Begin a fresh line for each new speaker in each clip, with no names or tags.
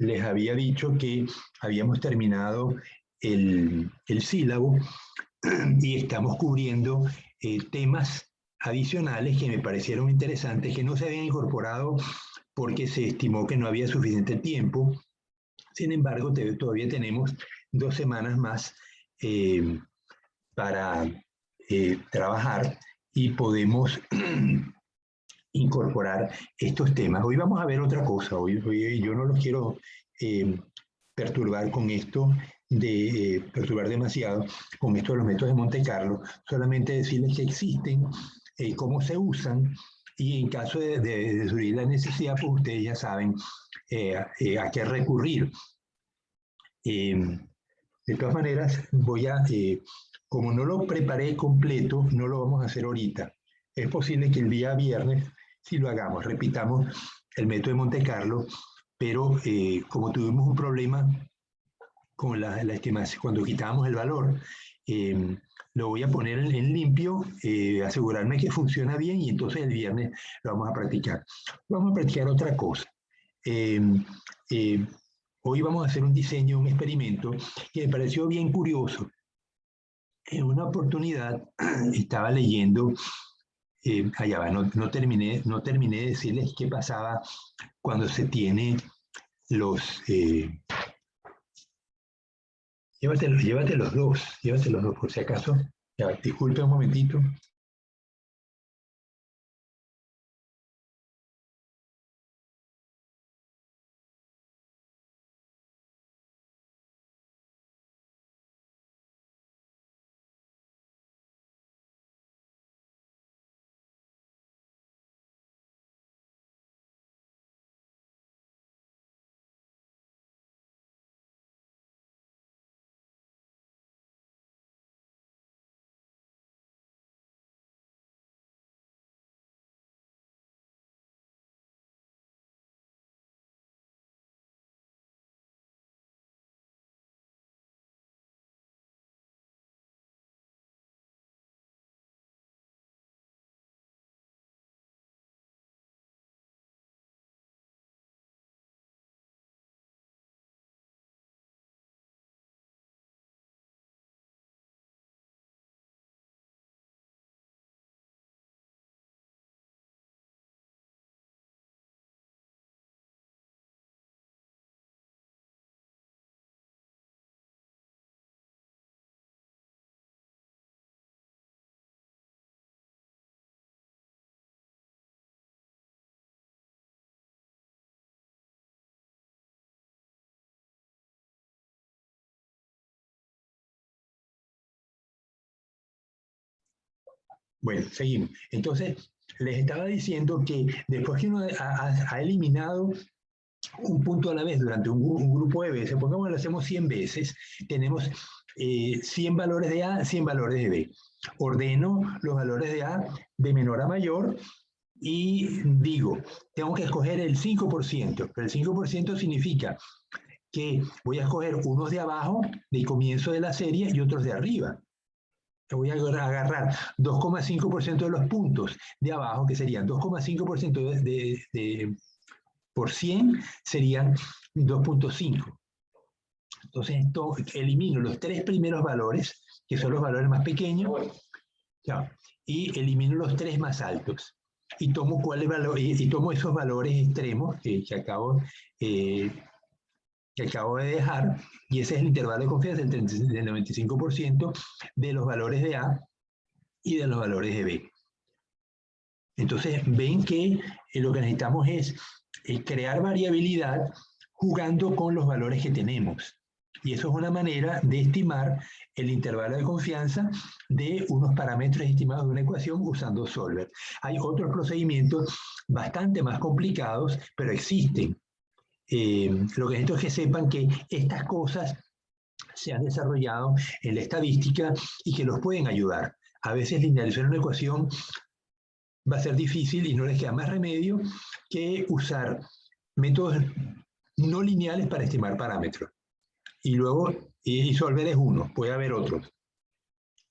les había dicho que habíamos terminado el sílabo y estamos cubriendo temas adicionales que me parecieron interesantes, que no se habían incorporado porque se estimó que no había suficiente tiempo. Sin embargo, todavía tenemos 2 semanas más para trabajar y podemos incorporar estos temas. Hoy vamos a ver otra cosa. Hoy yo no los quiero perturbar con esto, perturbar demasiado con esto de los métodos de Monte Carlo. Solamente decirles que existen, cómo se usan, y en caso de surgir la necesidad, pues ustedes ya saben a qué recurrir. De todas maneras, como no lo preparé completo, no lo vamos a hacer ahorita. Es posible que el día viernes sí lo hagamos, repitamos el método de Monte Carlo, pero como tuvimos un problema con la estimación, cuando quitábamos el valor, lo voy a poner en limpio, asegurarme que funciona bien, y entonces el viernes lo vamos a practicar. Vamos a practicar otra cosa. Hoy vamos a hacer un diseño, un experimento que me pareció bien curioso. En una oportunidad estaba leyendo, allá va, no terminé de decirles qué pasaba cuando se tiene los... llévate los dos por si acaso. Ya, disculpe un momentito. Bueno, seguimos. Entonces, les estaba diciendo que después que uno ha eliminado un punto a la vez durante un grupo de veces, pongamos que lo hacemos 100 veces, tenemos 100 valores de A, 100 valores de B. Ordeno los valores de A de menor a mayor y digo, tengo que escoger el 5%, pero el 5% significa que voy a escoger unos de abajo, del comienzo de la serie, y otros de arriba. Voy a agarrar 2,5% de los puntos de abajo, que serían 2,5% por 100, serían 2,5. Entonces, esto, elimino los 3 primeros valores, que son los valores más pequeños, ya, y elimino los 3 más altos. Y tomo, tomo esos valores extremos que acabo de dejar, y ese es el intervalo de confianza del 95% de los valores de A y de los valores de B. Entonces, ven que lo que necesitamos es crear variabilidad jugando con los valores que tenemos. Y eso es una manera de estimar el intervalo de confianza de unos parámetros estimados de una ecuación usando Solver. Hay otros procedimientos bastante más complicados, pero existen. Lo que necesito es que sepan que estas cosas se han desarrollado en la estadística y que los pueden ayudar. A veces linealizar una ecuación va a ser difícil y no les queda más remedio que usar métodos no lineales para estimar parámetros. Y luego, y Solver es uno, puede haber otros.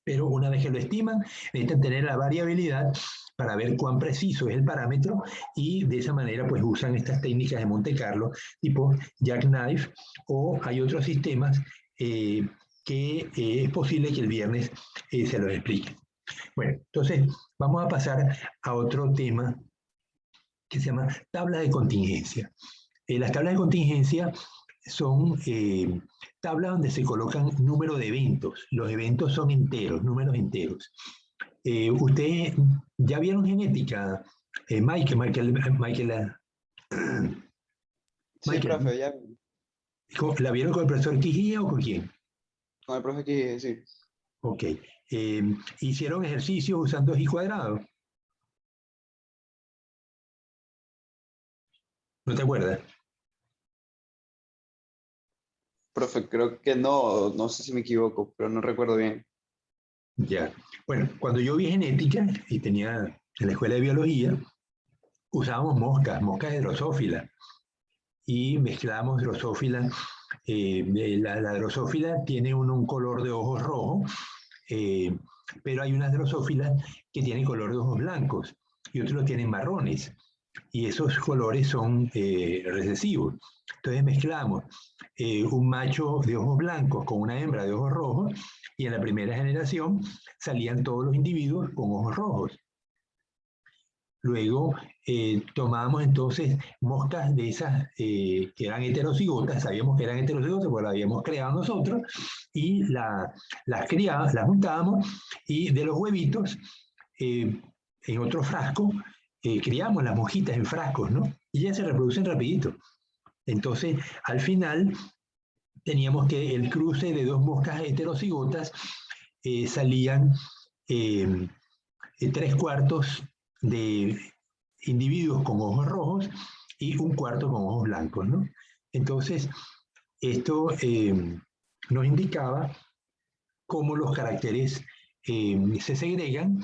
Pero una vez que lo estiman, necesitan tener la variabilidad para ver cuán preciso es el parámetro, y de esa manera pues usan estas técnicas de Monte Carlo tipo Jackknife, o hay otros sistemas que es posible que el viernes se los explique. Bueno, entonces vamos a pasar a otro tema que se llama tabla de contingencia. Las tablas de contingencia son tablas donde se colocan número de eventos. Los eventos son enteros, números enteros. ¿Ustedes ya vieron genética? Michael,
Sí, profe, ya.
¿la vieron con el profesor Quijía o con quién?
Con el profe que sí.
Ok. ¿Hicieron ejercicios usando y cuadrado? ¿No te acuerdas?
Profe, creo que no, no sé si me equivoco, pero no recuerdo bien.
Ya. Bueno, cuando yo vi genética y tenía en la escuela de biología, usábamos moscas de drosófila, y mezclábamos drosófila. La drosófila tiene un color de ojos rojo, eh, pero hay unas drosófilas que tienen color de ojos blancos y otros tienen marrones, y esos colores son recesivos. Entonces mezclamos un macho de ojos blancos con una hembra de ojos rojos, y en la primera generación salían todos los individuos con ojos rojos. Luego tomábamos entonces moscas de esas que eran heterocigotas, sabíamos que eran heterocigotas porque las habíamos creado nosotros, y las juntábamos, y de los huevitos, en otro frasco, criamos las mosquitas en frascos, ¿no? Y ya se reproducen rapidito. Entonces, al final, teníamos que el cruce de dos moscas heterocigotas salían 3/4 de individuos con ojos rojos y 1/4 con ojos blancos, ¿no? Entonces, esto nos indicaba cómo los caracteres se segregan,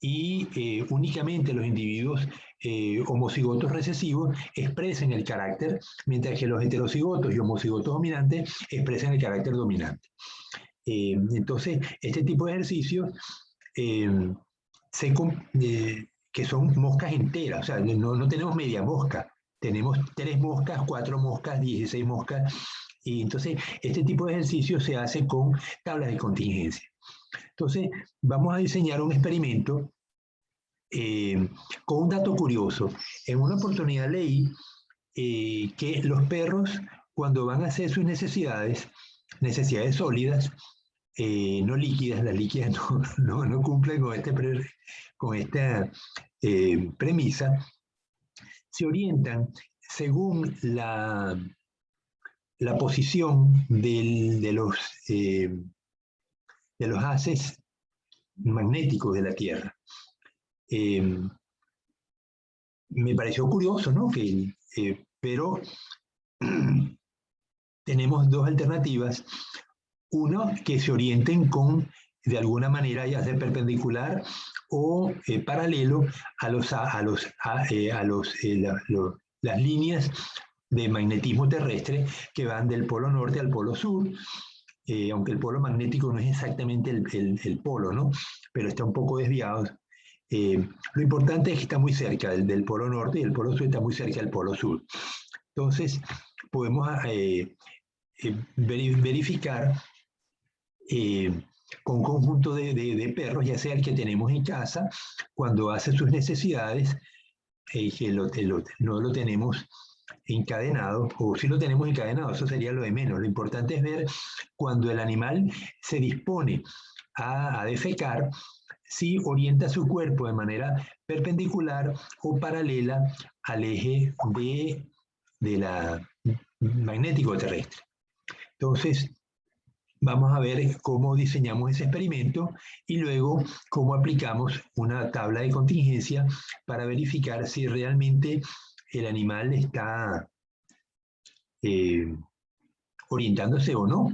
y únicamente los individuos homocigotos recesivos expresan el carácter, mientras que los heterocigotos y homocigotos dominantes expresan el carácter dominante. Entonces, este tipo de ejercicios eh, que son moscas enteras, o sea, no tenemos media mosca, tenemos 3 moscas, 4 moscas, 16 moscas, y entonces este tipo de ejercicio se hace con tablas de contingencia. Entonces, vamos a diseñar un experimento con un dato curioso. En una oportunidad leí que los perros, cuando van a hacer sus necesidades sólidas, no líquidas, las líquidas no cumplen con esta premisa, se orientan según la posición de los haces magnéticos de la Tierra. Me pareció curioso, ¿no? Pero tenemos dos alternativas. Uno, que se orienten de alguna manera, ya sea perpendicular o paralelo a las líneas de magnetismo terrestre que van del polo norte al polo sur, aunque el polo magnético no es exactamente el polo, ¿no? Pero está un poco desviado. Lo importante es que está muy cerca del polo norte, y el polo sur está muy cerca del polo sur. Entonces, podemos verificar con un conjunto de perros, ya sea el que tenemos en casa, cuando hace sus necesidades, que no lo tenemos encadenado, o si lo tenemos encadenado, eso sería lo de menos. Lo importante es ver cuando el animal se dispone a defecar, si orienta su cuerpo de manera perpendicular o paralela al eje de la magnético terrestre. Entonces, vamos a ver cómo diseñamos ese experimento y luego cómo aplicamos una tabla de contingencia para verificar si realmente el animal está orientándose o no.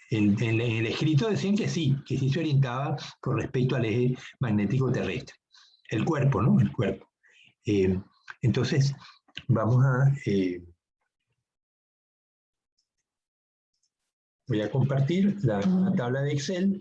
En el escrito decían que sí se orientaba con respecto al eje magnético terrestre. El cuerpo, ¿no? El cuerpo. Entonces, vamos a... voy a compartir la tabla de Excel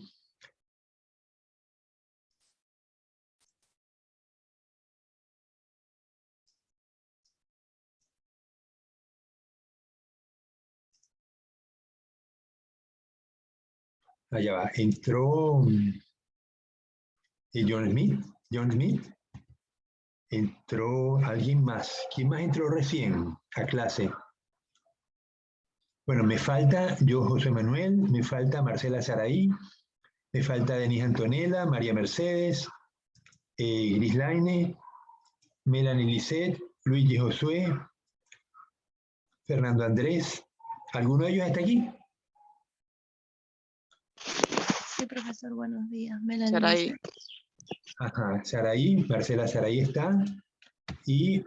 allá va, entró John Smith, entró alguien más. ¿Quién más entró recién a clase? Bueno, me falta yo, José Manuel, me falta Marcela Saraí, me falta Denise Antonella, María Mercedes, Grislaine, Melanie Lisset, Luigi Josué, Fernando Andrés. ¿Alguno de ellos está aquí?
Sí, profesor, buenos días. Melanie.
Saraí.
Ajá, Saraí, Marcela Saraí está. Y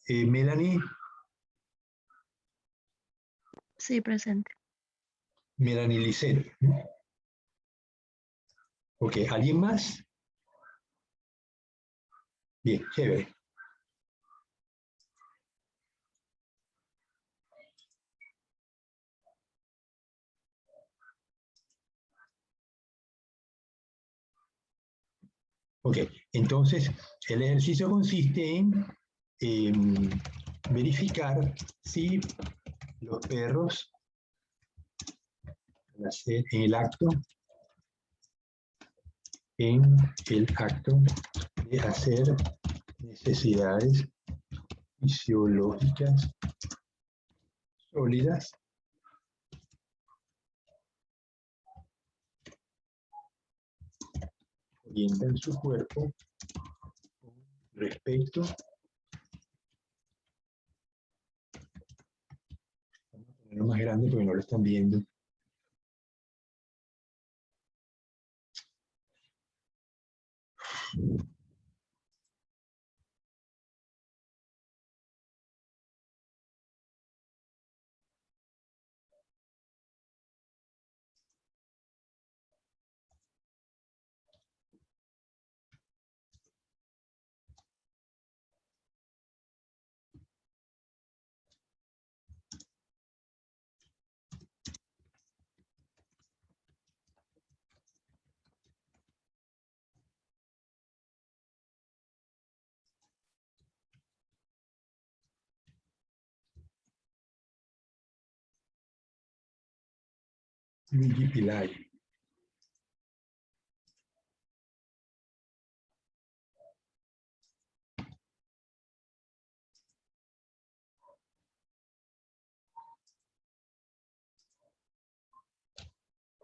Melanie.
Sí, presente.
Melanie Lisset. Ok, ¿alguien más? Bien, chévere. Ok, entonces el ejercicio consiste en verificar si los perros en el acto de hacer necesidades fisiológicas sólidas orientan su cuerpo con respecto. Vamos a ponerlo más grande porque no lo están viendo. Luigi Pilay.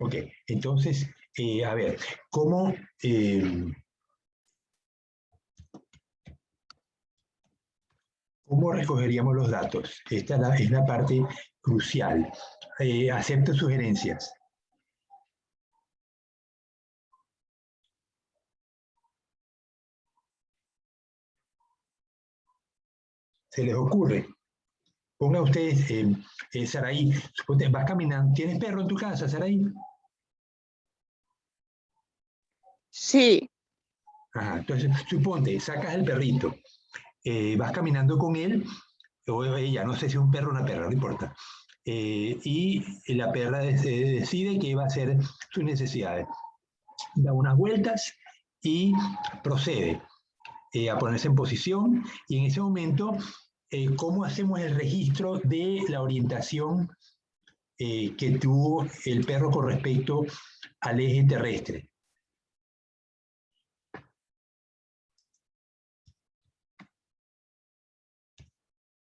Ok, entonces, a ver, ¿cómo recogeríamos los datos? Esta es la parte crucial. Acepto sugerencias. ¿Se les ocurre? Ponga ustedes, Saraí, vas caminando. ¿Tienes perro en tu casa, Saraí?
Sí,
Ajá, entonces, suponte, sacas el perrito, vas caminando con él, o ella, no sé si es un perro o una perra, no importa. Y la perra decide que va a hacer sus necesidades. Da unas vueltas y procede a ponerse en posición, y en ese momento, ¿cómo hacemos el registro de la orientación que tuvo el perro con respecto al eje terrestre?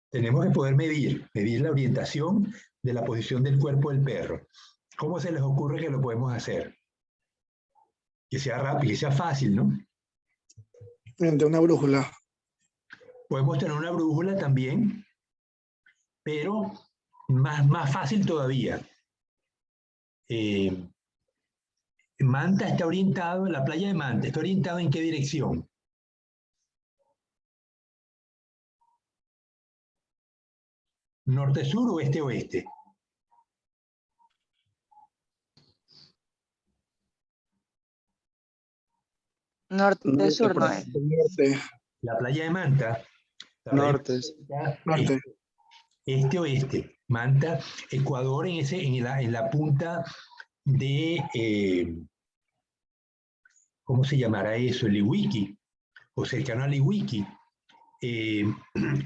Tenemos que poder medir la orientación de la posición del cuerpo del perro. ¿Cómo se les ocurre que lo podemos hacer? Que sea rápido, que sea fácil, ¿no?
Mediante una brújula.
Podemos tener una brújula también, pero más fácil todavía. Manta está orientado, la playa de Manta, ¿está orientado en qué dirección? ¿Norte-sur o este-oeste?
norte-sur no es.
Norte.
La playa de Manta. La playa
Norte.
de Manta,
Norte.
este-oeste. Manta, Ecuador en la punta de, ¿cómo se llamará eso? Liwiki, o cercano a Liwiki.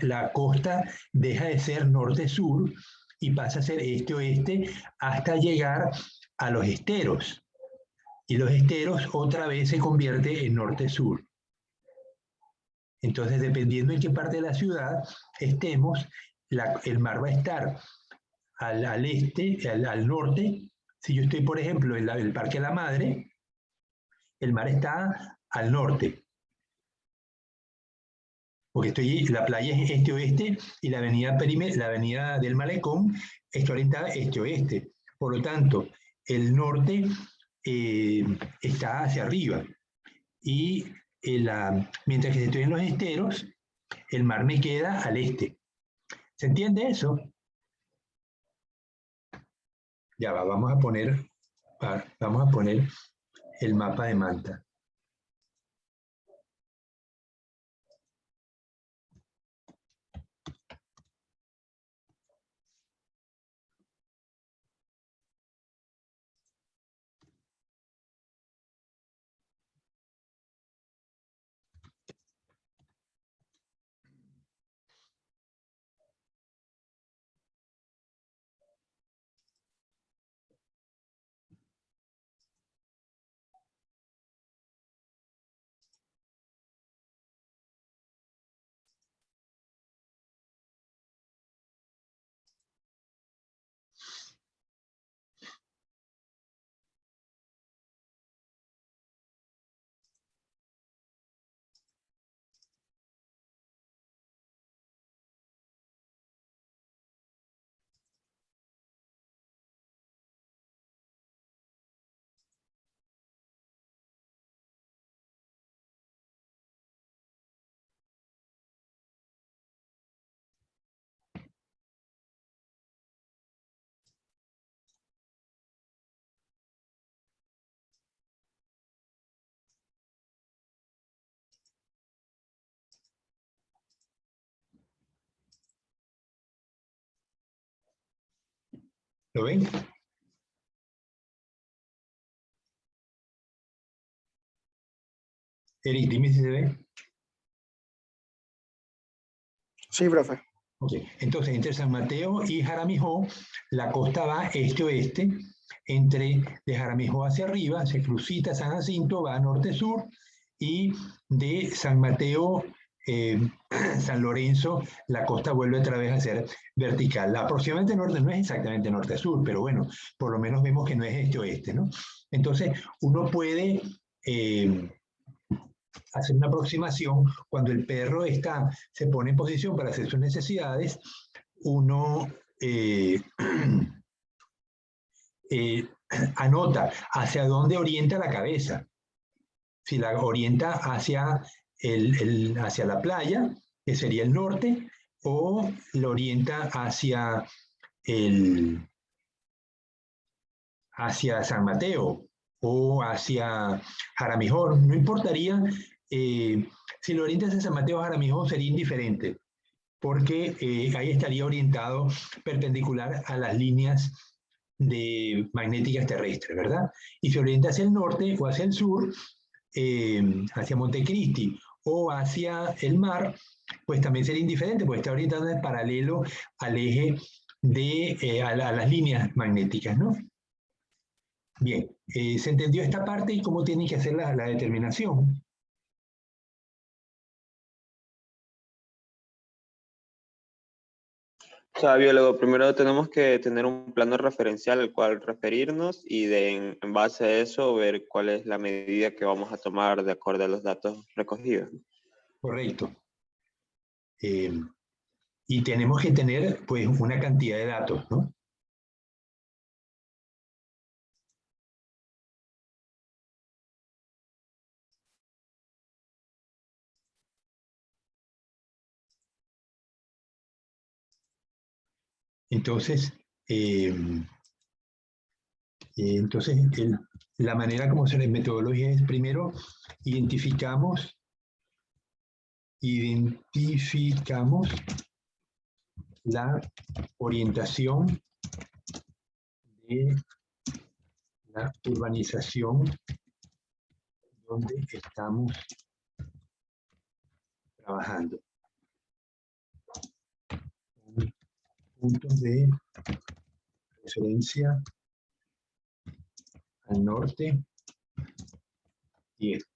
La costa deja de ser norte-sur y pasa a ser este-oeste hasta llegar a los esteros. Y los esteros otra vez se convierte en norte-sur. Entonces, dependiendo en qué parte de la ciudad estemos, el mar va a estar al este, al norte. Si yo estoy, por ejemplo, en el Parque La Madre, el mar está al norte. Porque la playa es este-oeste y la avenida del Malecón está orientada este-oeste. Por lo tanto, el norte está hacia arriba. Y mientras que estoy en los esteros, el mar me queda al este. ¿Se entiende eso? Ya va, vamos a poner el mapa de Manta. ¿Lo ven? Eric, dime si se ve.
Sí, profe.
Okay. Entonces, entre San Mateo y Jaramijó, la costa va este-oeste. De Jaramijó hacia arriba, se crucita San Jacinto, va norte-sur, y de San Mateo, San Lorenzo, la costa vuelve otra vez a ser vertical. Aproximadamente norte no es exactamente norte-sur, pero bueno, por lo menos vemos que no es este-oeste, ¿no? Entonces, uno puede hacer una aproximación. Cuando el perro se pone en posición para hacer sus necesidades, uno anota hacia dónde orienta la cabeza. Si la orienta hacia la playa, que sería el norte, o la orienta hacia San Mateo o hacia Jaramijó. No importaría si lo orienta hacia San Mateo o Jaramijó, sería indiferente, porque ahí estaría orientado perpendicular a las líneas magnéticas terrestres, ¿verdad? Y si orienta hacia el norte o hacia el sur, hacia Montecristi o hacia el mar, pues también sería indiferente, porque está orientado en paralelo al eje a las líneas magnéticas, ¿no? Bien, ¿se entendió esta parte y cómo tienen que hacer la determinación?
O sea, biólogo, primero tenemos que tener un plano referencial al cual referirnos y en base a eso ver cuál es la medida que vamos a tomar de acuerdo a los datos recogidos.
Correcto. Y tenemos que tener pues una cantidad de datos, ¿no? Entonces, la manera como se les metodología es primero identificamos la orientación de la urbanización donde estamos trabajando. Puntos de referencia al norte y este.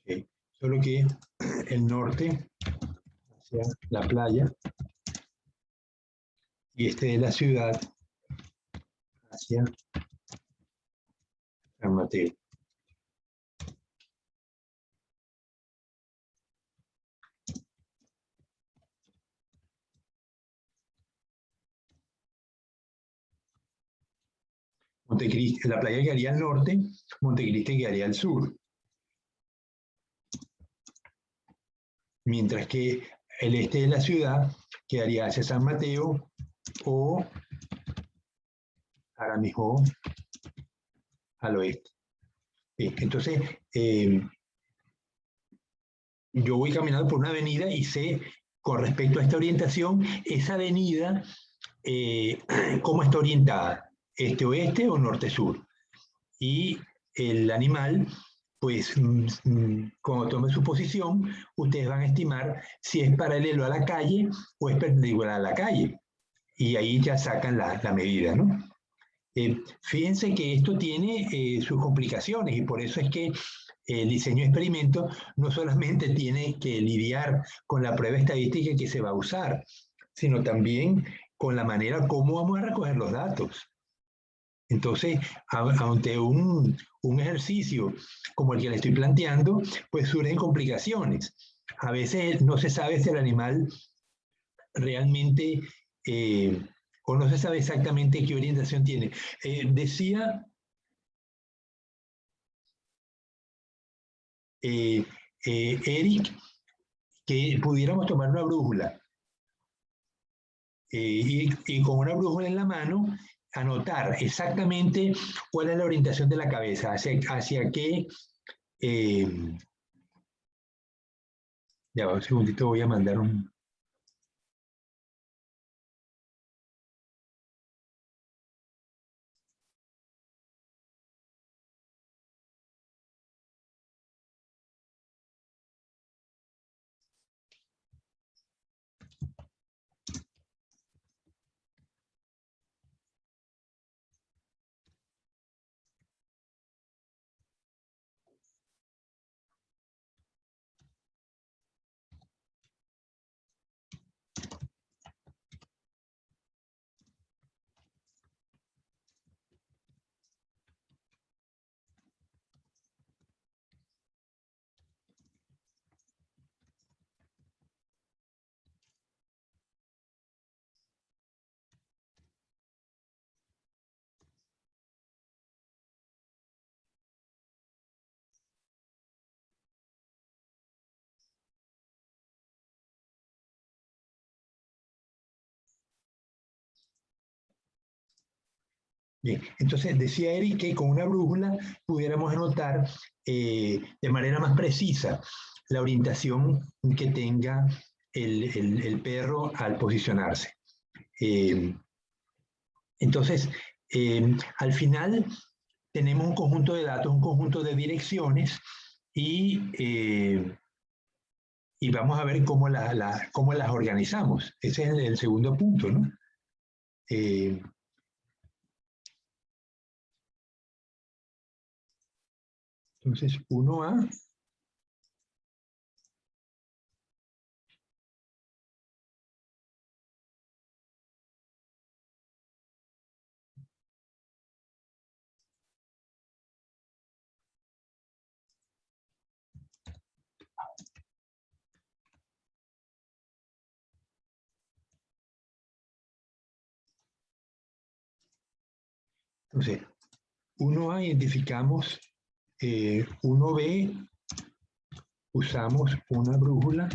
Okay. Solo que el norte hacia la playa y este de la ciudad hacia San Mateo. Montecristi, la playa quedaría al norte, Montecristi quedaría al sur. Mientras que el este de la ciudad quedaría hacia San Mateo o ahora mismo al oeste. Entonces, yo voy caminando por una avenida y sé, con respecto a esta orientación, esa avenida, cómo está orientada, este-oeste o norte-sur. Y el animal, pues, cuando tome su posición, ustedes van a estimar si es paralelo a la calle o es perpendicular a la calle. Y ahí ya sacan la medida, ¿no? Fíjense que esto tiene sus complicaciones y por eso es que el diseño de experimento no solamente tiene que lidiar con la prueba estadística que se va a usar, sino también con la manera como vamos a recoger los datos. Entonces, ante un ejercicio como el que le estoy planteando, pues surgen complicaciones. A veces no se sabe si el animal realmente, o no se sabe exactamente qué orientación tiene. Decía Eric que pudiéramos tomar una brújula y con una brújula en la mano anotar exactamente cuál es la orientación de la cabeza, hacia qué... ya va un segundito, voy a mandar un... Bien, entonces decía Eric que con una brújula pudiéramos anotar de manera más precisa la orientación que tenga el perro al posicionarse. Entonces, al final tenemos un conjunto de datos, un conjunto de direcciones y vamos a ver cómo las organizamos. Ese es el segundo punto, ¿no? Entonces, 1A entonces, 1A identificamos, 1B usamos una brújula.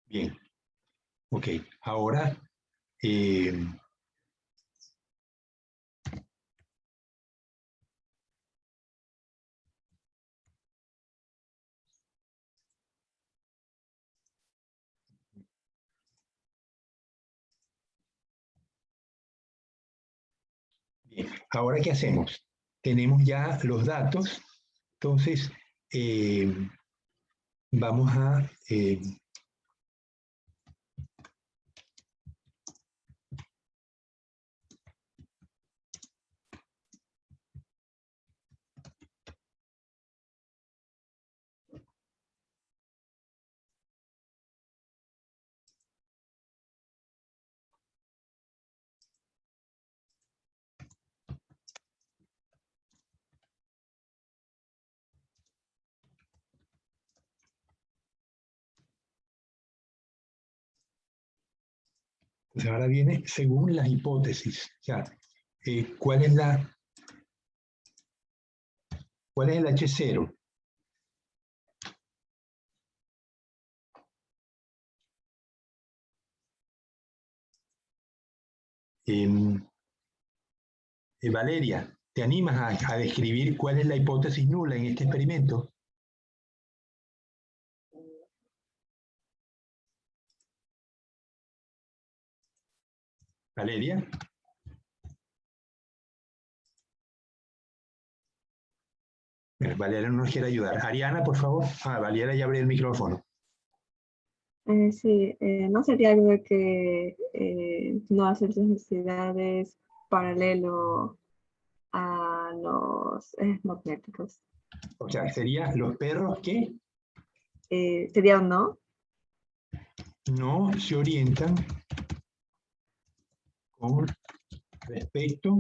Bien, ok, ahora ahora ¿qué hacemos? Tenemos ya los datos, entonces vamos a... Pues ahora viene según las hipótesis. O sea, ¿cuál es el H0? Valeria, ¿te animas a describir cuál es la hipótesis nula en este experimento? Valeria. Valeria no nos quiere ayudar. Ariana, por favor. Valeria ya abrió el micrófono.
Sí, ¿no sería algo de que no hacer sus necesidades paralelo a los ejes magnéticos?
O sea, sería los perros que
¿Sería un no?
no se orientan con respecto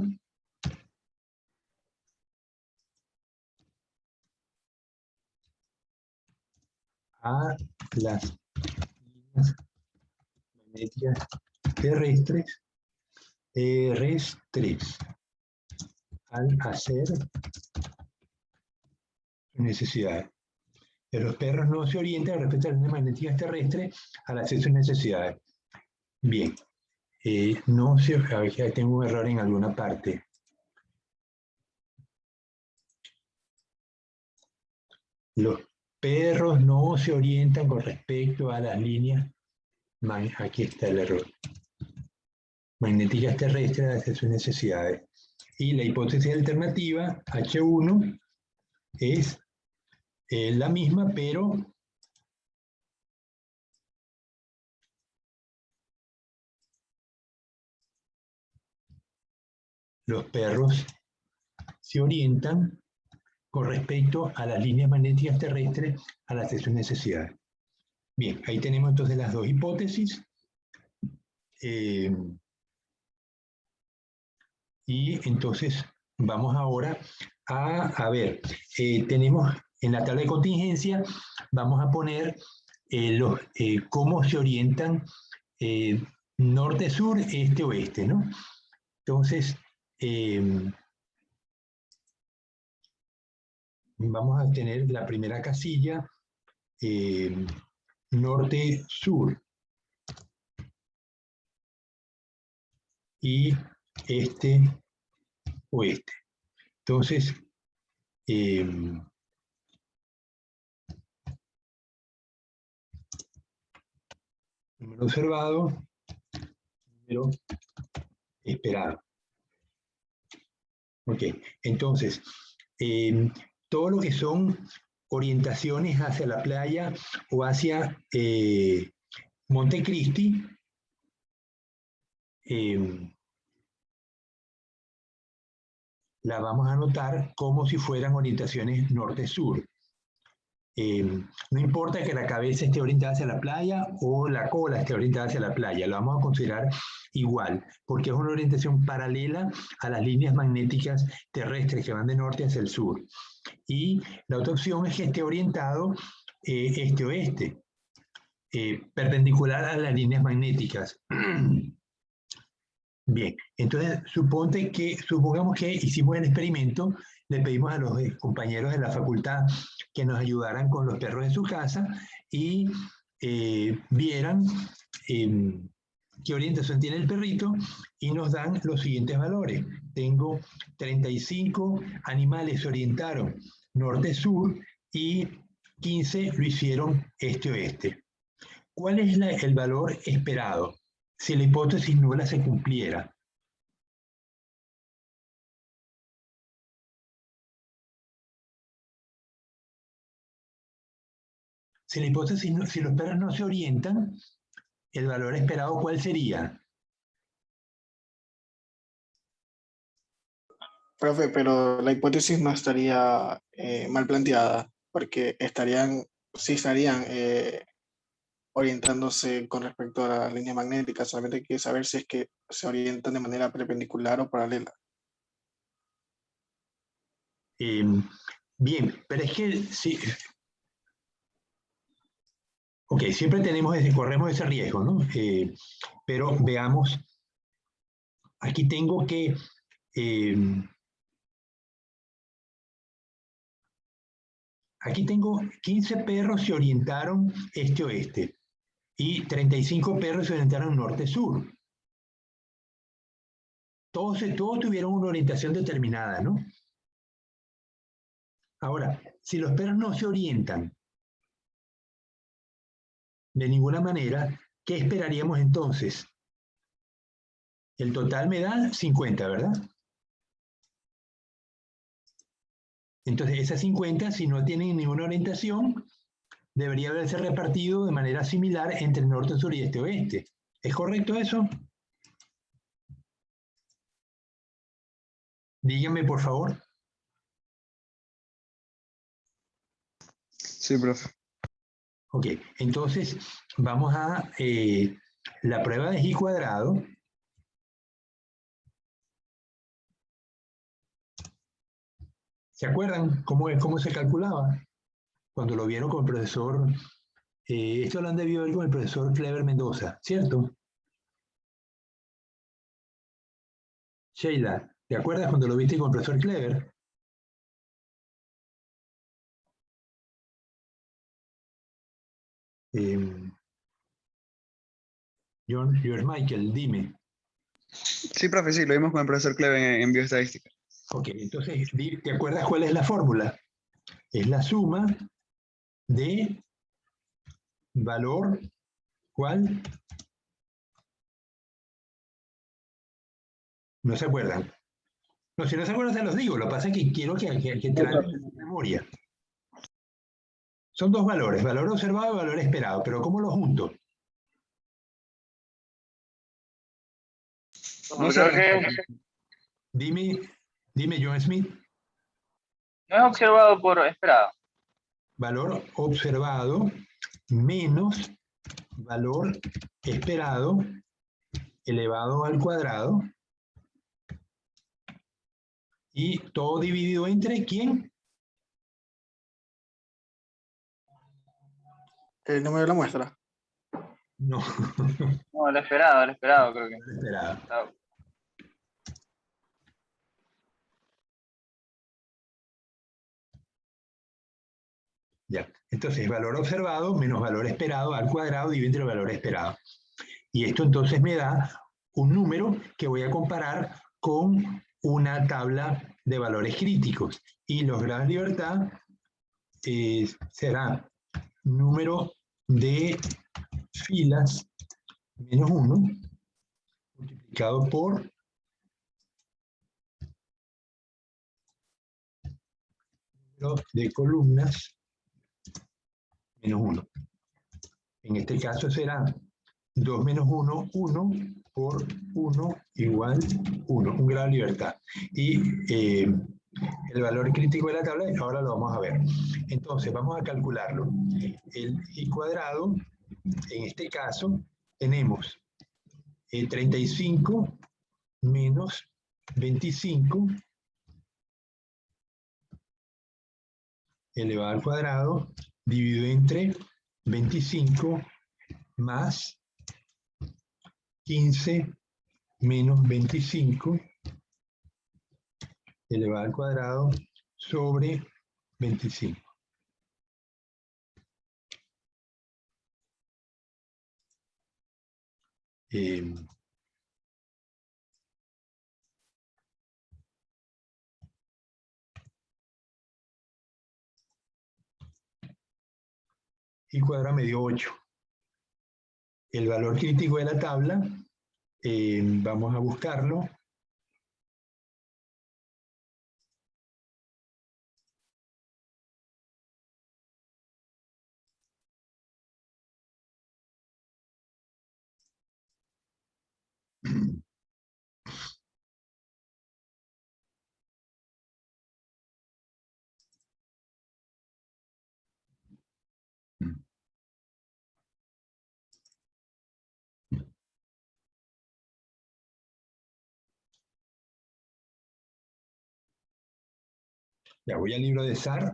a las líneas magnéticas terrestres al hacer sus necesidades. Los perros no se orientan respecto a las líneas magnéticas terrestres al hacer sus necesidades. Bien. No sé, a ver si tengo un error en alguna parte. Los perros no se orientan con respecto a las líneas. Aquí está el error. Magnéticas terrestres al hacer sus necesidades. Y la hipótesis alternativa, H1, es la misma, pero los perros se orientan con respecto a las líneas magnéticas terrestres al hacer sus necesidades. Bien, ahí tenemos entonces las dos hipótesis. Y entonces vamos ahora a ver, tenemos en la tabla de contingencia, vamos a poner cómo se orientan norte-sur, este-oeste, ¿no? Entonces, vamos a tener la primera casilla, norte-sur, y este-oeste. Entonces, número observado, número esperado. Ok, entonces, todo lo que son orientaciones hacia la playa o hacia Montecristi, la vamos a anotar como si fueran orientaciones norte-sur. No importa que la cabeza esté orientada hacia la playa o la cola esté orientada hacia la playa, lo vamos a considerar igual, porque es una orientación paralela a las líneas magnéticas terrestres que van de norte hacia el sur. Y la otra opción es que esté orientado este-oeste, perpendicular a las líneas magnéticas. Bien, entonces supongamos que hicimos el experimento, le pedimos a los compañeros de la facultad que nos ayudaran con los perros de su casa y vieran qué orientación tiene el perrito y nos dan los siguientes valores. Tengo 35 animales se orientaron norte-sur y 15 lo hicieron este-oeste. ¿Cuál es el valor esperado si la hipótesis nula se cumpliera? Si la hipótesis, si los perros no se orientan, el valor esperado, ¿cuál sería?
Profe, pero la hipótesis no estaría mal planteada, porque sí estarían orientándose con respecto a la línea magnética, solamente hay que saber si es que se orientan de manera perpendicular o paralela.
Bien, pero es que sí. Ok, siempre corremos ese riesgo, ¿no? Pero veamos, aquí tengo que aquí tengo 15 perros se orientaron este-oeste y 35 perros se orientaron norte-sur. Todos tuvieron una orientación determinada, ¿no? Ahora, si los perros no se orientan de ninguna manera, ¿qué esperaríamos entonces? El total me da 50, ¿verdad? Entonces, esas 50, si no tienen ninguna orientación, debería haberse repartido de manera similar entre norte, sur y este-oeste. ¿Es correcto eso? Díganme, por favor.
Sí, profe.
Ok, entonces vamos a la prueba de G cuadrado. ¿Se acuerdan cómo se calculaba? Cuando lo vieron con el profesor, esto lo han debido ver con el profesor Clever Mendoza, ¿cierto? Sheila, ¿te acuerdas cuando lo viste con el profesor Clever? George Michael, dime.
Sí, profe, sí, lo vimos con el profesor Cleven en bioestadística.
Ok, entonces, ¿te acuerdas cuál es la fórmula? Es la suma de valor, ¿cuál? ¿No se acuerdan? No, si no se acuerdan se los digo, lo que pasa es que quiero que traigan en la memoria. Son dos valores, valor observado y valor esperado, pero ¿cómo los junto?
No sé,
Creo que
Dime John Smith,
no es observado por esperado.
valor observado menos valor esperado elevado al cuadrado y todo dividido entre ¿quién?
El número de la muestra.
No,
No, el esperado creo que.
esperado.
Está-
Ya. Entonces, valor observado menos valor esperado al cuadrado dividido entre el valor esperado. Y esto entonces me da un número que voy a comparar con una tabla de valores críticos. Y los grados de libertad será número de filas menos 1 multiplicado por número de columnas menos 1. En este caso será 2 menos 1, 1 por 1 igual 1, un grado de libertad. Y el valor crítico de la tabla, ahora lo vamos a ver. Entonces, vamos a calcularlo. El I cuadrado, en este caso, tenemos 35 menos 25 elevado al cuadrado dividido entre 25 más 15 menos 25 elevado al cuadrado sobre 25. Y cuadrado me dio 8. El valor crítico de la tabla, vamos a buscarlo. Ya voy al libro de SAR.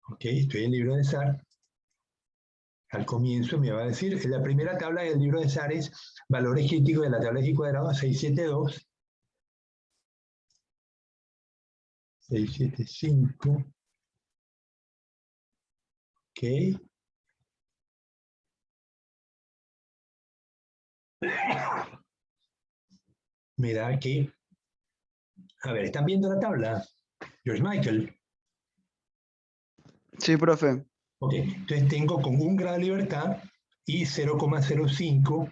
Ok, estoy en el libro de SAR. Al comienzo me va a decir, en la primera tabla del libro de SAR es valores críticos de la tabla de X cuadrado 672, 675, ok. Me da que, a ver, ¿están viendo la tabla? George Michael.
Sí, profe.
Ok, entonces tengo con 1 grado de libertad y 0,05,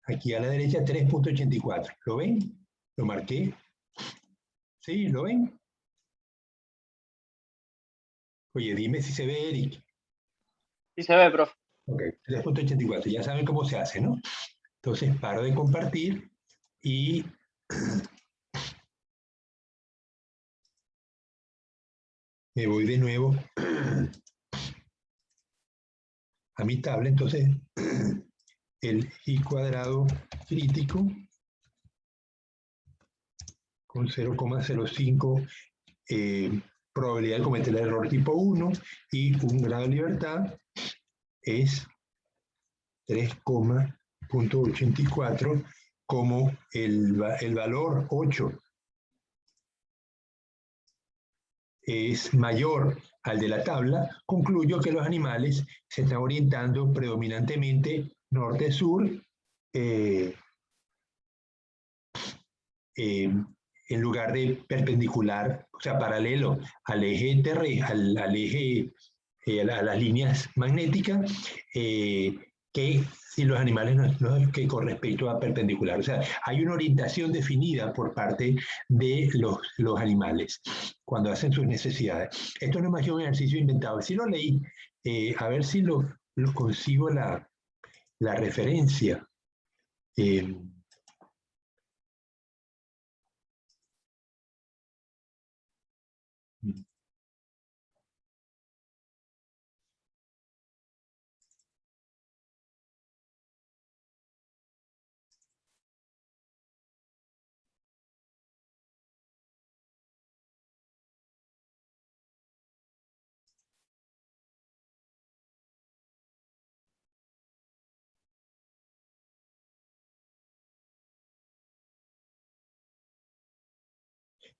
aquí a la derecha 3.84. ¿Lo ven? Lo marqué. ¿Sí? ¿Lo ven? Oye, dime si se ve, Eric.
Sí se ve, profe.
Ok, 3.84, ya saben cómo se hace, ¿no? Entonces paro de compartir y me voy de nuevo a mi tabla. Entonces el I cuadrado crítico con 0,05 probabilidad de cometer el error tipo 1 y 1 grado de libertad es 3,84, como el valor 8 es mayor al de la tabla, concluyo que los animales se están orientando predominantemente norte-sur, en lugar de perpendicular, o sea, paralelo al eje terrestre, al eje, a las líneas magnéticas, que si los animales no que con respecto a perpendicular. O sea, hay una orientación definida por parte de los animales cuando hacen sus necesidades. Esto no es más que un ejercicio inventado. Si lo leí, a ver si lo consigo la referencia.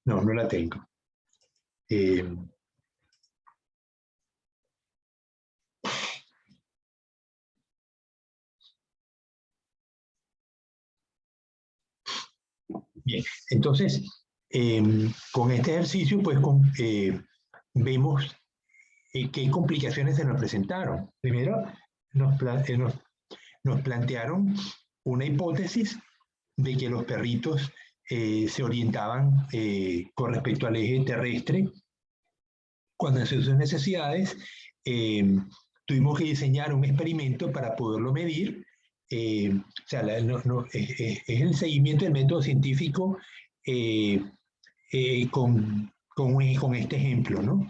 No, no la tengo. Bien, entonces, con este ejercicio, pues vemos qué complicaciones se nos presentaron. Primero, nos plantearon una hipótesis de que los perritos se orientaban con respecto al eje terrestre cuando hacían sus necesidades. Tuvimos que diseñar un experimento para poderlo medir. O sea, es el seguimiento del método científico con este ejemplo, ¿no?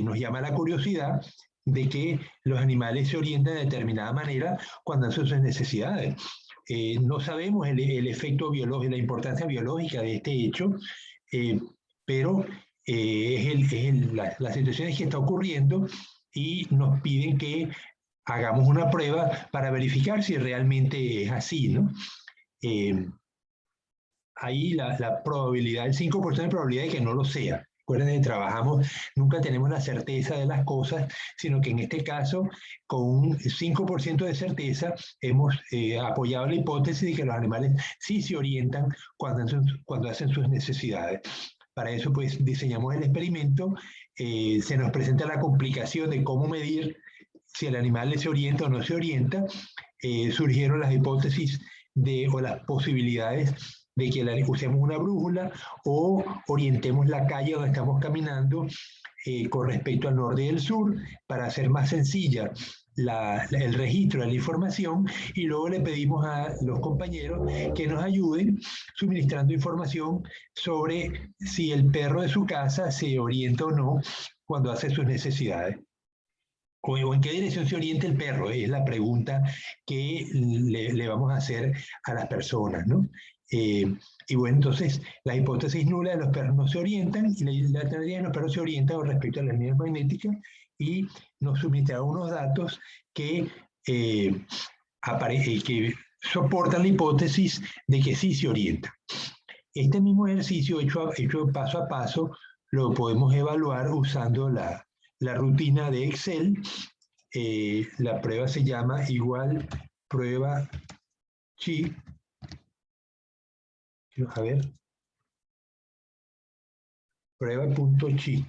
Nos llama la curiosidad de que los animales se orientan de determinada manera cuando hacen sus necesidades. No sabemos el efecto biológico, la importancia biológica de este hecho, pero la situación es que está ocurriendo y nos piden que hagamos una prueba para verificar si realmente es así, ¿no? Ahí la probabilidad, el 5% de probabilidad de que no lo sea. Recuerden que trabajamos, nunca tenemos la certeza de las cosas, sino que en este caso, con un 5% de certeza, hemos apoyado la hipótesis de que los animales sí se orientan cuando hacen sus necesidades. Para eso pues diseñamos el experimento, se nos presenta la complicación de cómo medir si el animal se orienta o no se orienta, surgieron las hipótesis o las posibilidades de que usemos una brújula o orientemos la calle donde estamos caminando con respecto al norte y el sur para hacer más sencilla el registro de la información, y luego le pedimos a los compañeros que nos ayuden suministrando información sobre si el perro de su casa se orienta o no cuando hace sus necesidades. O en qué dirección se orienta el perro, es la pregunta que le vamos a hacer a las personas, ¿no? Y bueno, entonces la hipótesis nula de los perros no se orientan y la teoría de los perros se orientan con respecto a las líneas magnéticas, y nos suministra unos datos que soportan la hipótesis de que sí se orienta. Este mismo ejercicio hecho paso a paso lo podemos evaluar usando la rutina de Excel. La prueba se llama igual prueba chi. A ver. Prueba.chi.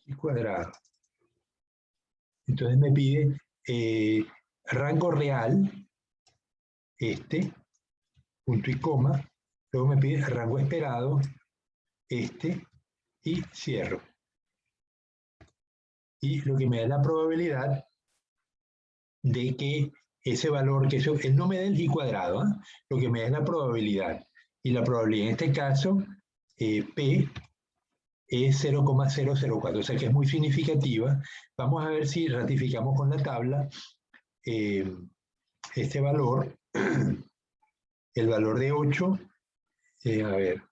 Chi cuadrado. Entonces me pide rango real, punto y coma. Luego me pide rango esperado, y cierro. Y lo que me da es la probabilidad de que ese valor, él no me da el chi cuadrado, ¿eh? Lo que me da es la probabilidad. Y la probabilidad en este caso, P, es 0,004, o sea que es muy significativa. Vamos a ver si ratificamos con la tabla este valor, el valor de 8, a ver.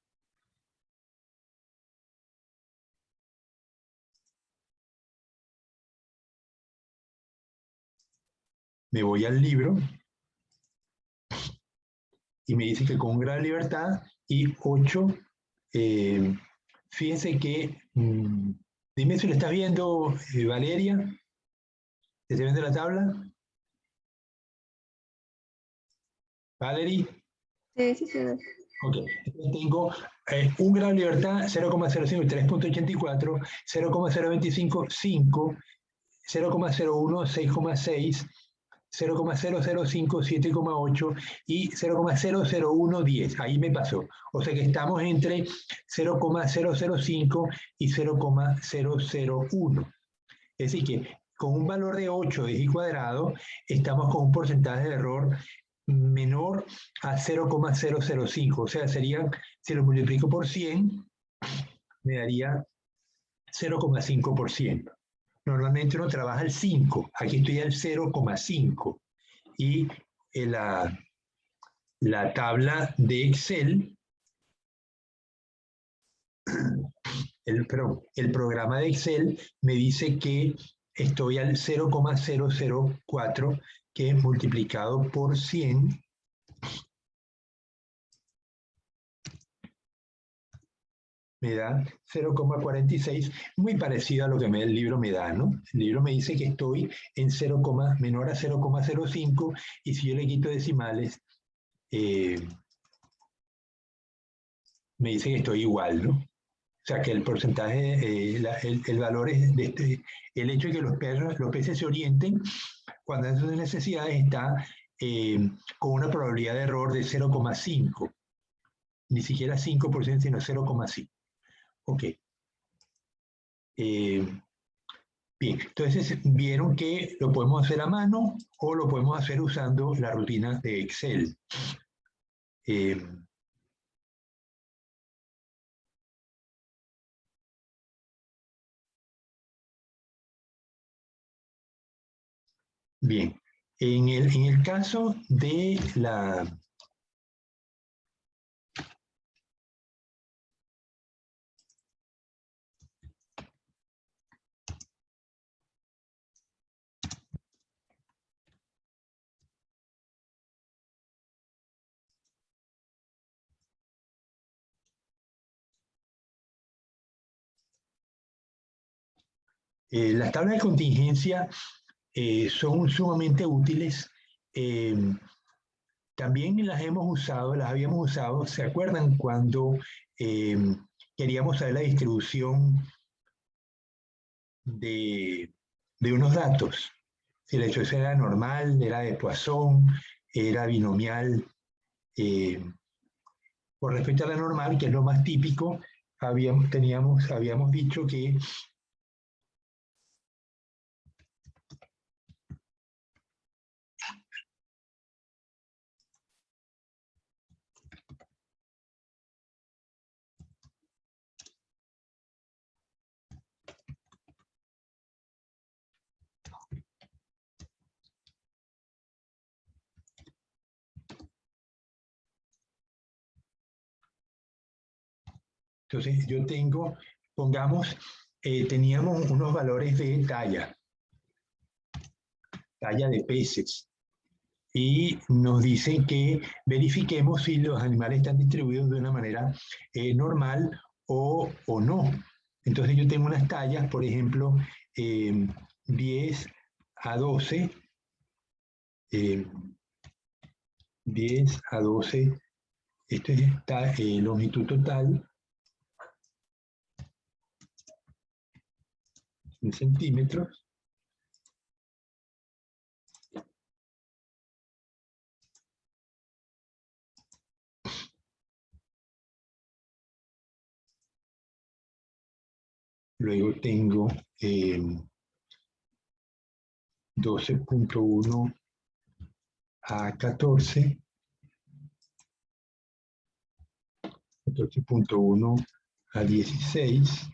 Me voy al libro y me dice que con gran libertad, y 8, fíjense que, dime si lo estás viendo, Valeria, ¿te está viendo la tabla? Valerie.
Sí, sí, sí.
Ok, entonces tengo un grado de libertad 0,05, 3.84, 0,025, 5, 0,01, 6,6, 0,005, 7,8 y 0,001, 10. Ahí me pasó. O sea que estamos entre 0,005 y 0,001. Es decir que con un valor de 8 de chi cuadrado estamos con un porcentaje de error menor a 0,005. O sea, serían, si lo multiplico por 100, me daría 0,5%. Normalmente uno trabaja al 5, aquí estoy al 0,5. Y la tabla de Excel, el programa de Excel me dice que estoy al 0,004, que multiplicado por 100 me da 0,46, muy parecido a lo que el libro me da, ¿no? El libro me dice que estoy en menor a 0,05, y si yo le quito decimales, me dice que estoy igual, ¿no? O sea, que el porcentaje, el valor es el hecho de que los peces se orienten cuando hacen sus necesidades está con una probabilidad de error de 0,5. Ni siquiera 5%, sino 0,5. Ok. Bien, entonces vieron que lo podemos hacer a mano o lo podemos hacer usando la rutina de Excel. Bien, en el caso de la las tablas de contingencia son sumamente útiles También las habíamos usado, ¿se acuerdan cuando queríamos saber la distribución de unos datos? Si la distribución era normal, era de Poisson, era binomial. Con respecto a la normal, que es lo más típico, habíamos dicho que entonces yo tengo, pongamos, teníamos unos valores de talla de peces, y nos dicen que verifiquemos si los animales están distribuidos de una manera normal o no. Entonces yo tengo unas tallas, por ejemplo, 10 a 12, 10 a 12, esto es longitud total, en centímetros. Luego tengo 12.1 a 14, 14.1 a 16,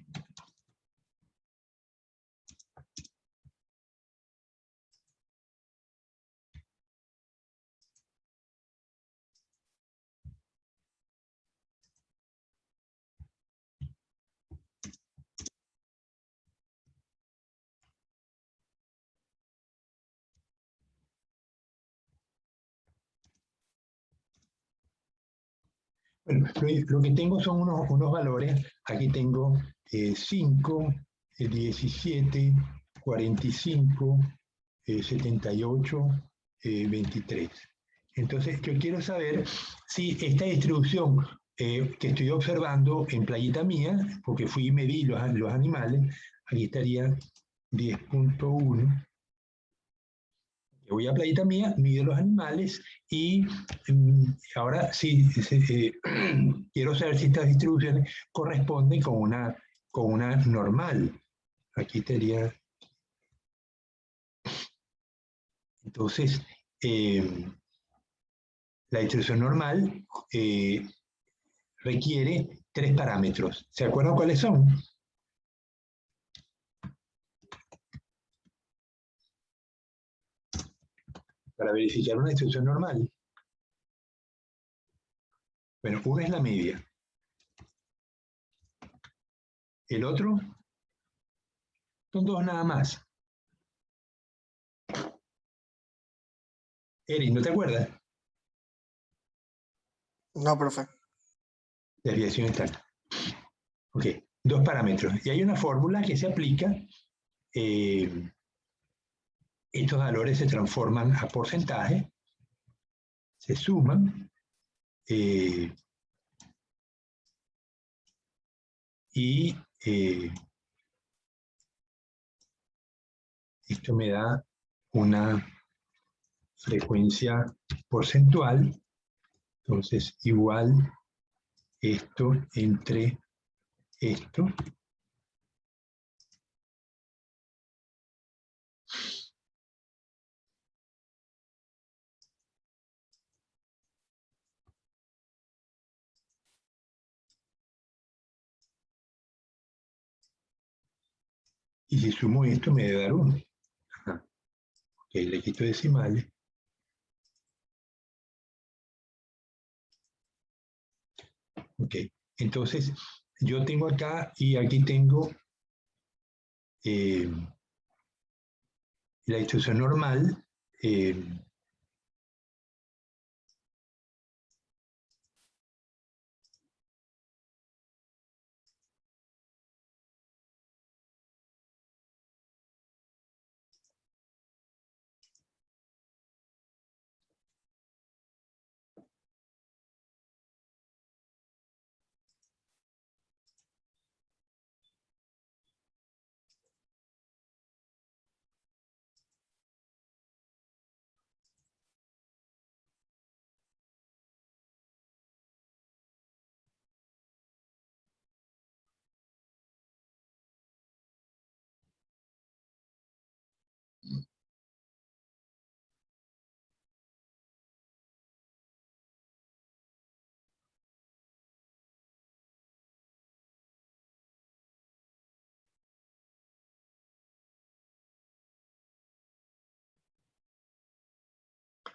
bueno, lo que tengo son unos valores. Aquí tengo 5, 17, 45, 78, 23. Entonces, yo quiero saber si esta distribución que estoy observando en Playita Mía, porque fui y medí los animales, aquí estaría 10.1. Voy a Playita Mía, mido los animales y ahora sí, quiero saber si estas distribuciones corresponden con una normal. Aquí estaría. Entonces, la distribución normal requiere 3 parámetros. ¿Se acuerdan cuáles son? Para verificar una distribución normal. Bueno, uno es la media. El otro son 2 nada más. Erin, ¿no te acuerdas?
No, profe.
Desviación estándar. Ok, 2 parámetros. Y hay una fórmula que se aplica. Estos valores se transforman a porcentaje, se suman y esto me da una frecuencia porcentual. Entonces, igual esto entre esto. Y si sumo esto me debe dar 1. Ok, le quito decimales. Ok, entonces yo tengo acá y aquí tengo la distribución normal.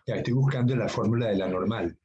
Ya estoy buscando la fórmula de la normal.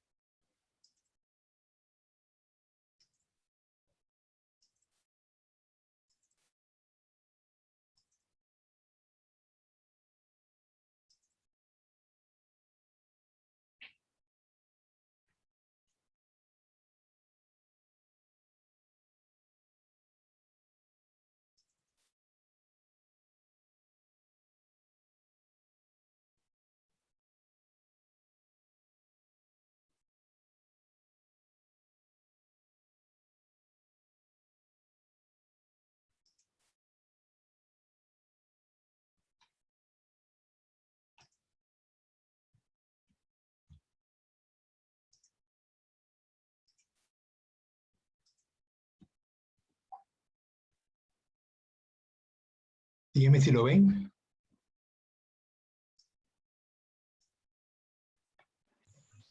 Dígame si lo ven.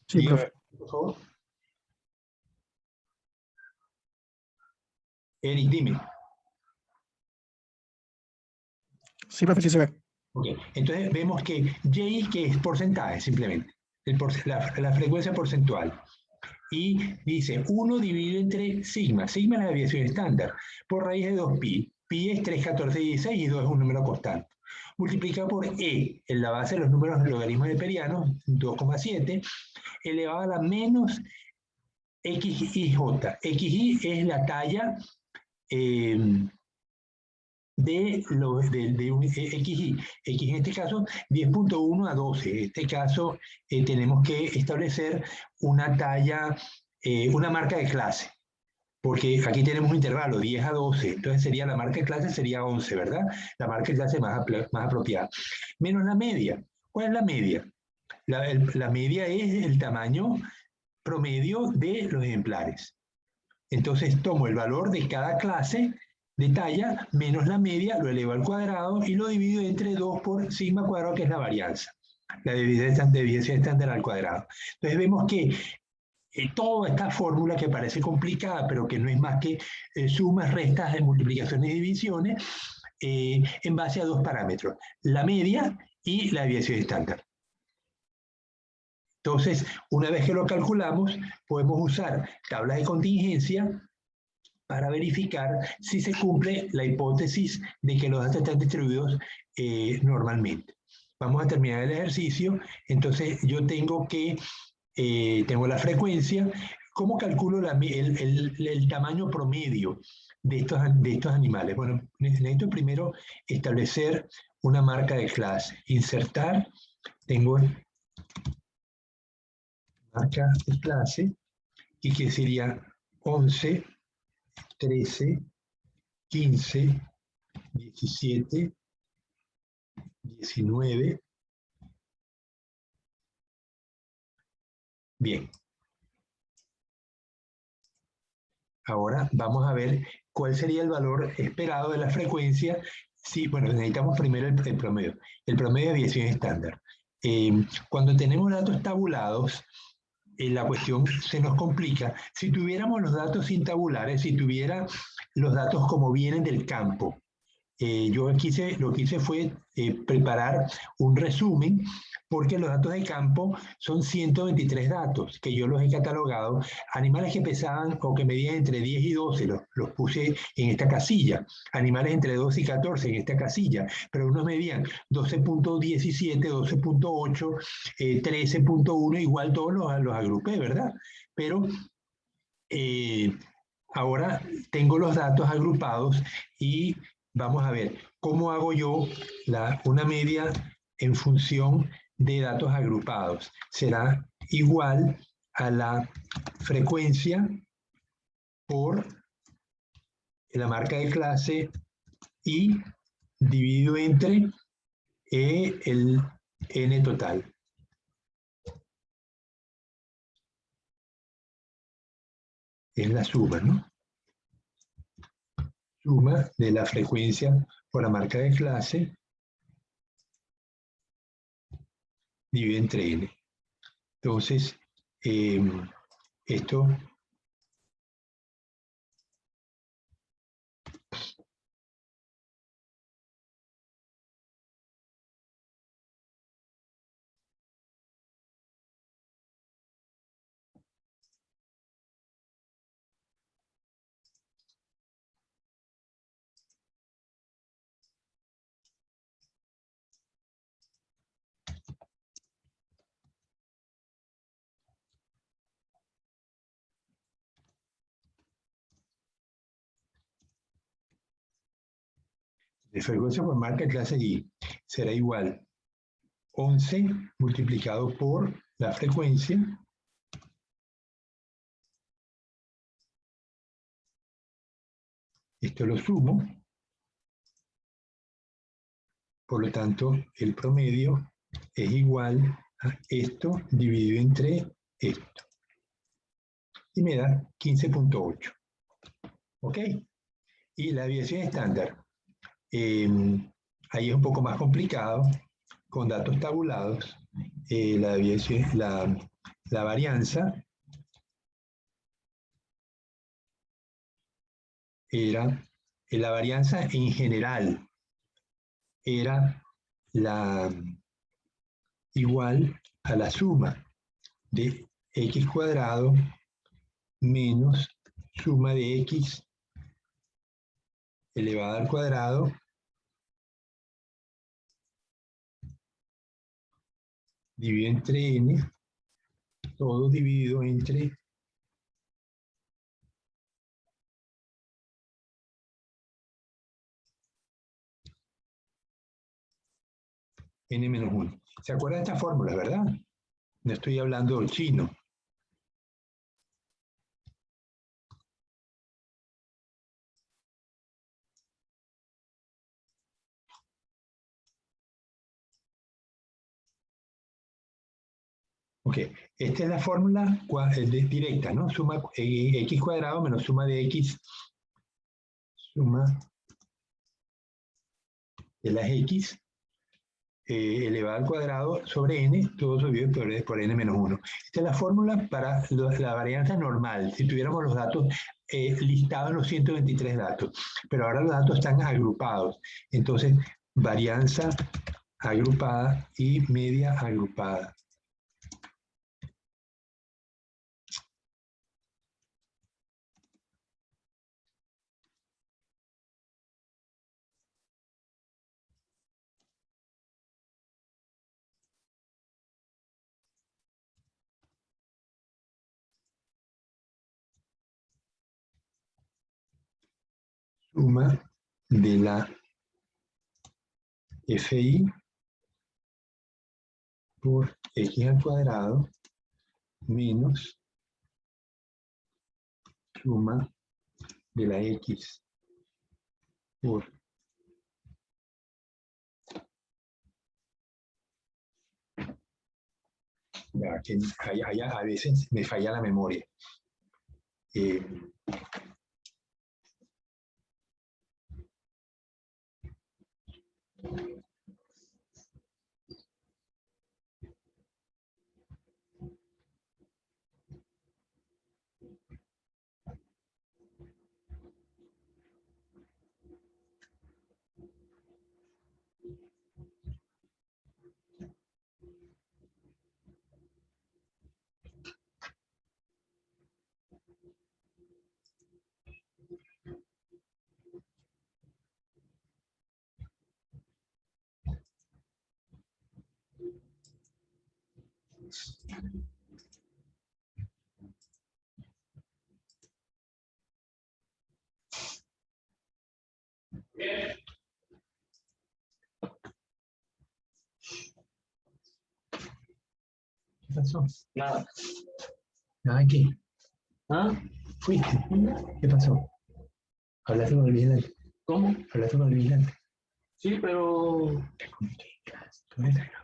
Sí,
Dígame,
profe.
por favor. Eric, dime.
Sí, profe, sí se ve.
Ok, entonces vemos que J, que es porcentaje simplemente, la frecuencia porcentual. Y dice 1 dividido entre sigma. Sigma es la desviación estándar, por raíz de 2pi. Pi es 3, 14, 16 y 2 es un número constante. Multiplicado por E, en la base de los números logaritmos neperianos, 2,7, elevado a la menos XIJ. XI es la talla de un XI. X en este caso 10.1 a 12. En este caso tenemos que establecer una talla, una marca de clase. Porque aquí tenemos un intervalo, 10 a 12, entonces sería la marca de clase sería 11, ¿verdad? La marca de clase más apropiada. Menos la media. ¿Cuál es la media? La media es el tamaño promedio de los ejemplares. Entonces tomo el valor de cada clase de talla menos la media, lo elevo al cuadrado y lo divido entre 2 por sigma cuadrado, que es la varianza. La desviación estándar al cuadrado. Entonces vemos que toda esta fórmula que parece complicada, pero que no es más que sumas, restas, multiplicaciones y divisiones, en base a dos parámetros, la media y la desviación estándar. Entonces, una vez que lo calculamos, podemos usar tablas de contingencia para verificar si se cumple la hipótesis de que los datos están distribuidos normalmente. Vamos a terminar el ejercicio. Entonces, yo tengo la frecuencia. ¿Cómo calculo el tamaño promedio de estos animales? Bueno, necesito primero establecer una marca de clase. Insertar, tengo marca de clase, y que sería 11, 13, 15, 17, 19. Bien. Ahora vamos a ver cuál sería el valor esperado de la frecuencia. Sí, bueno, necesitamos primero el promedio. El promedio de desviación estándar. Cuando tenemos datos tabulados, la cuestión se nos complica. Si tuviéramos los datos sin tabulares, si tuviera los datos como vienen del campo, yo lo que hice fue preparar un resumen, porque los datos de campo son 123 datos, que yo los he catalogado. Animales que pesaban o que medían entre 10 y 12, los puse en esta casilla. Animales entre 12 y 14 en esta casilla, pero unos medían 12.17, 12.8, 13.1, igual todos los agrupé, ¿verdad? Pero ahora tengo los datos agrupados y vamos a ver cómo hago yo una media en función de datos agrupados. Será igual a la frecuencia por la marca de clase y dividido entre el n total. Es la suma, ¿no? Suma de la frecuencia por la marca de clase dividido entre n. Entonces, esto de frecuencia por marca clase I será igual 11 multiplicado por la frecuencia esto lo sumo, por lo tanto el promedio es igual a esto dividido entre esto y me da 15.8. ¿Ok? Y la desviación estándar, ahí es un poco más complicado, con datos tabulados, la varianza era, la varianza en general era igual a la suma de x cuadrado menos suma de x elevada al cuadrado dividido entre n, todo dividido entre n menos 1. ¿Se acuerdan de estas fórmulas, verdad? No estoy hablando chino. Ok, esta es la fórmula directa, ¿no? Suma x cuadrado menos suma de x, suma de las x elevada al cuadrado sobre n, todo subido por n menos 1. Esta es la fórmula para la varianza normal, si tuviéramos los datos listados en los 123 datos, pero ahora los datos están agrupados. Entonces, varianza agrupada y media agrupada. Suma de la FI por x al cuadrado menos suma de la x por ya, que a veces me falla la memoria. ¿Qué pasó?
Nada.
¿Nada qué?
¿Ah?
¿Fuiste? ¿Qué pasó? ¿Hablaste con el vigilante?
¿Cómo?
¿Hablaste con el vigilante?
Sí, pero
Te comunicas. Tú eres la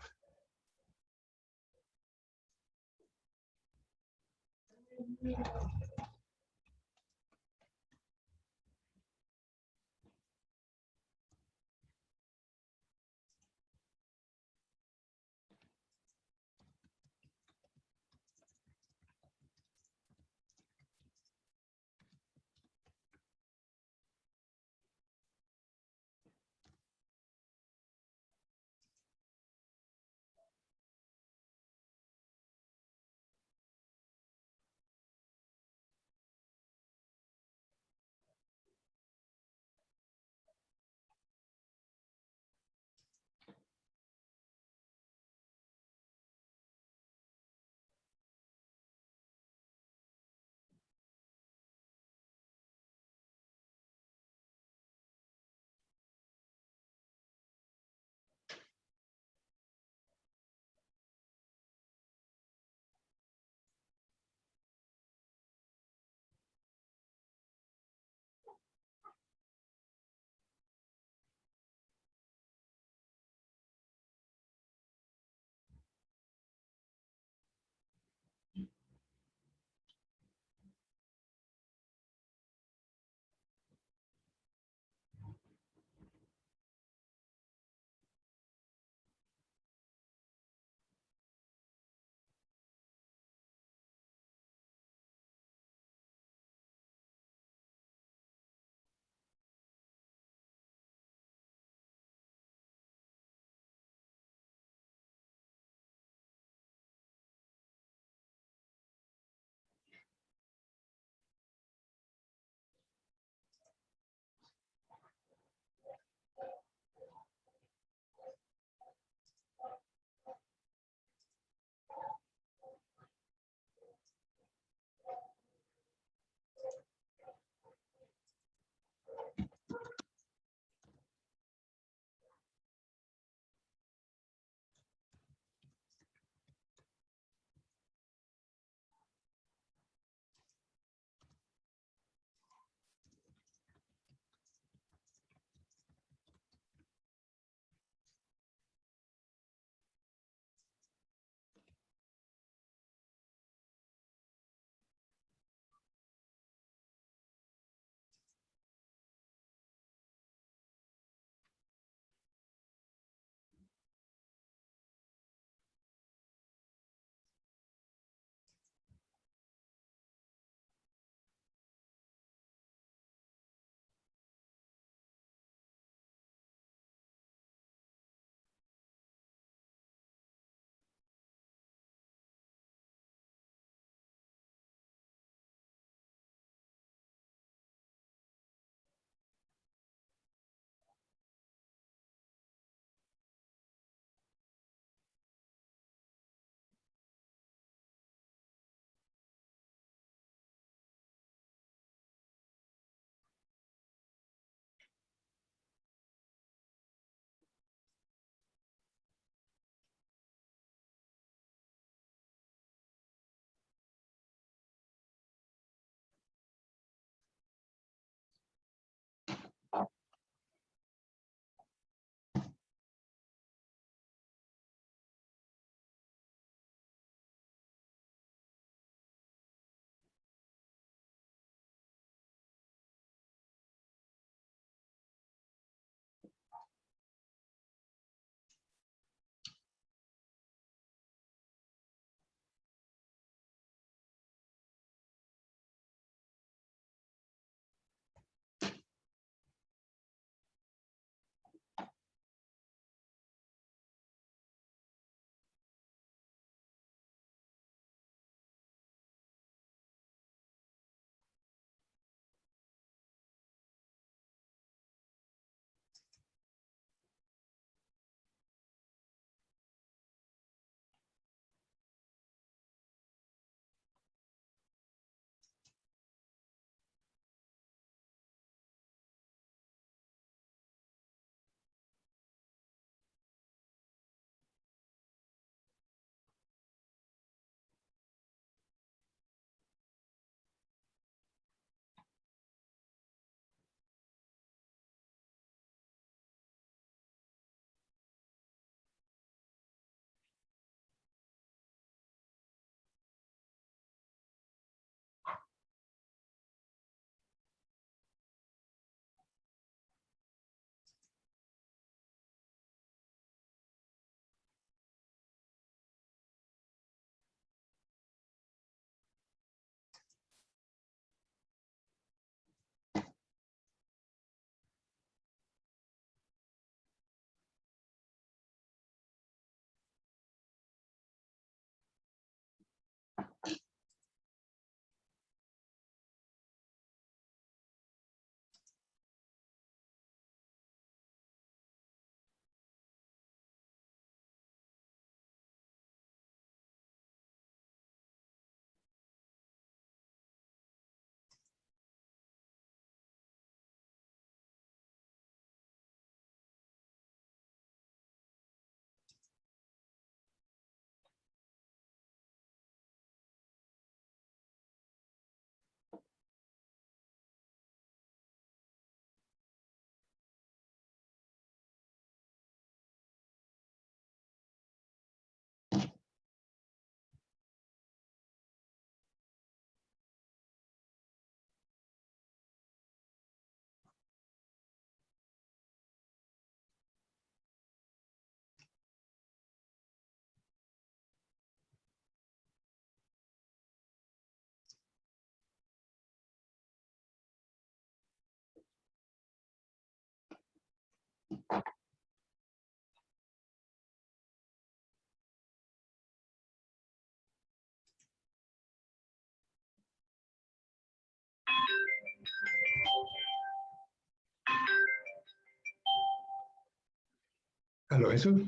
¿Aló, Jesús?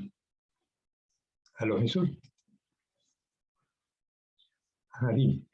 ¿Aló, Jesús? Ari.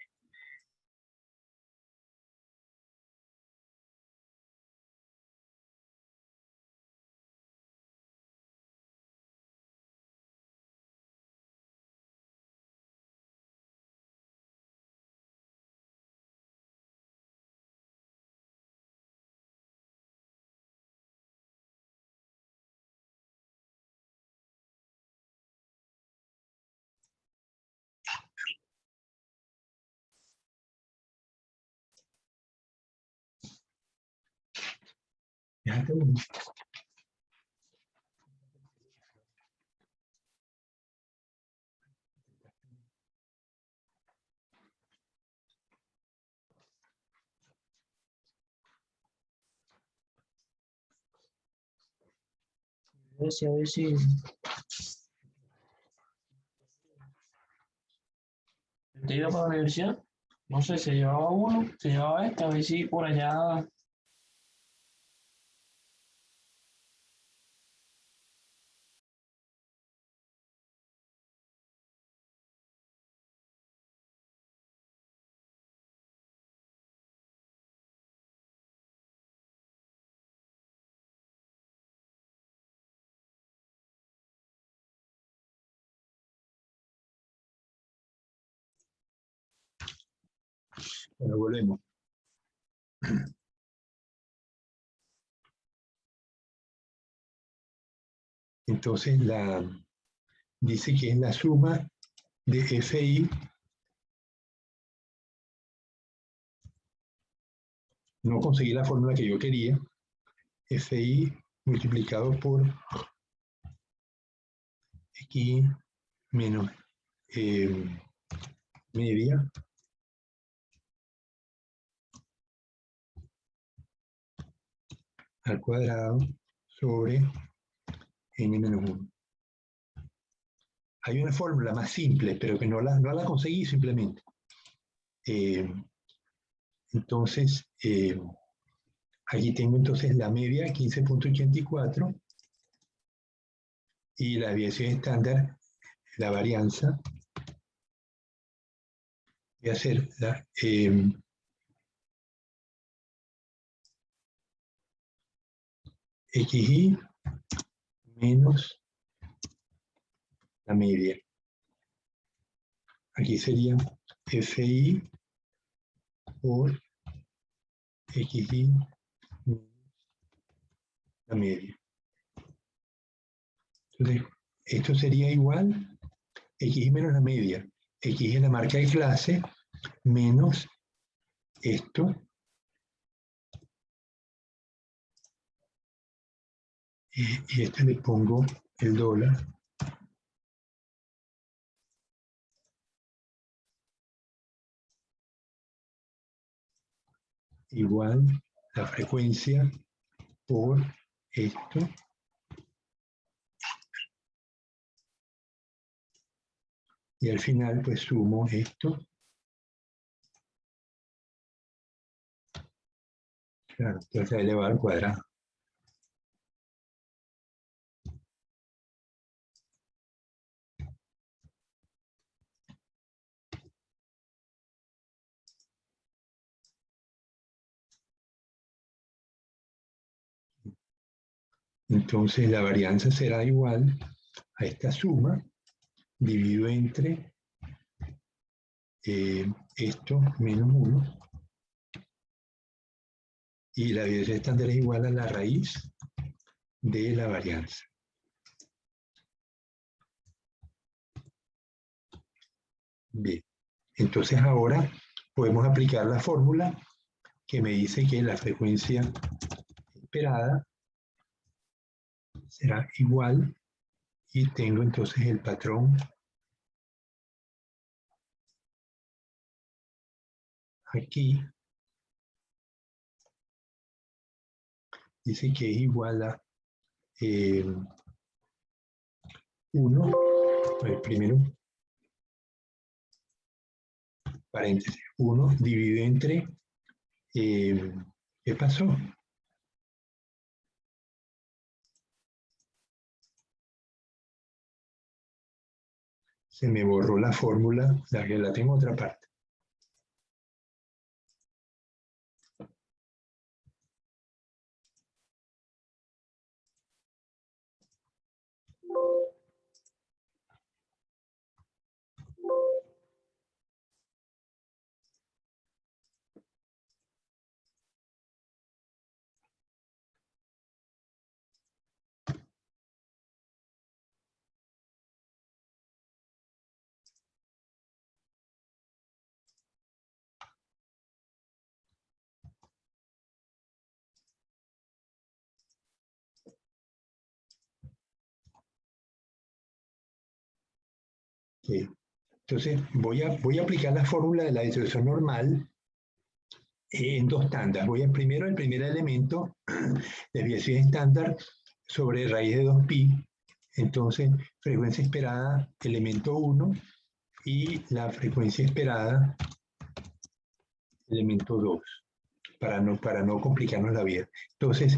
Fíjate,
A ver si te iba para la universidad. No sé, se llevaba uno, se llevaba este, a ver si por allá.
bueno, volvemos. Entonces, dice que es la suma de FI no conseguí la fórmula que yo quería, FI multiplicado por X menos media al cuadrado sobre n menos 1. Hay una fórmula más simple, pero que no la conseguí simplemente. Entonces, aquí tengo entonces la media 15.84 y la desviación estándar, la varianza. Voy a hacer la XI menos la media. Aquí sería FI por XI menos la media. Entonces, esto sería igual X menos la media. X es la marca de clase menos esto. Y este le pongo el dólar. Igual la frecuencia por esto. Y al final pues sumo esto. Claro, entonces elevado al cuadrado. Entonces la varianza será igual a esta suma dividido entre esto menos 1 y la desviación estándar es igual a la raíz de la varianza. Bien, entonces ahora podemos aplicar la fórmula que me dice que la frecuencia esperada será igual y tengo entonces el patrón aquí. Dice que es igual a 1, primero, paréntesis, 1 dividido entre, ¿qué pasó? Se me borró la fórmula, la que la tengo en otra parte. Okay. Entonces, voy a aplicar la fórmula de la distribución normal en dos tandas. Primero, el primer elemento, desviación estándar sobre raíz de 2pi. Entonces, frecuencia esperada, elemento 1, y la frecuencia esperada, elemento 2, para no complicarnos la vida. Entonces,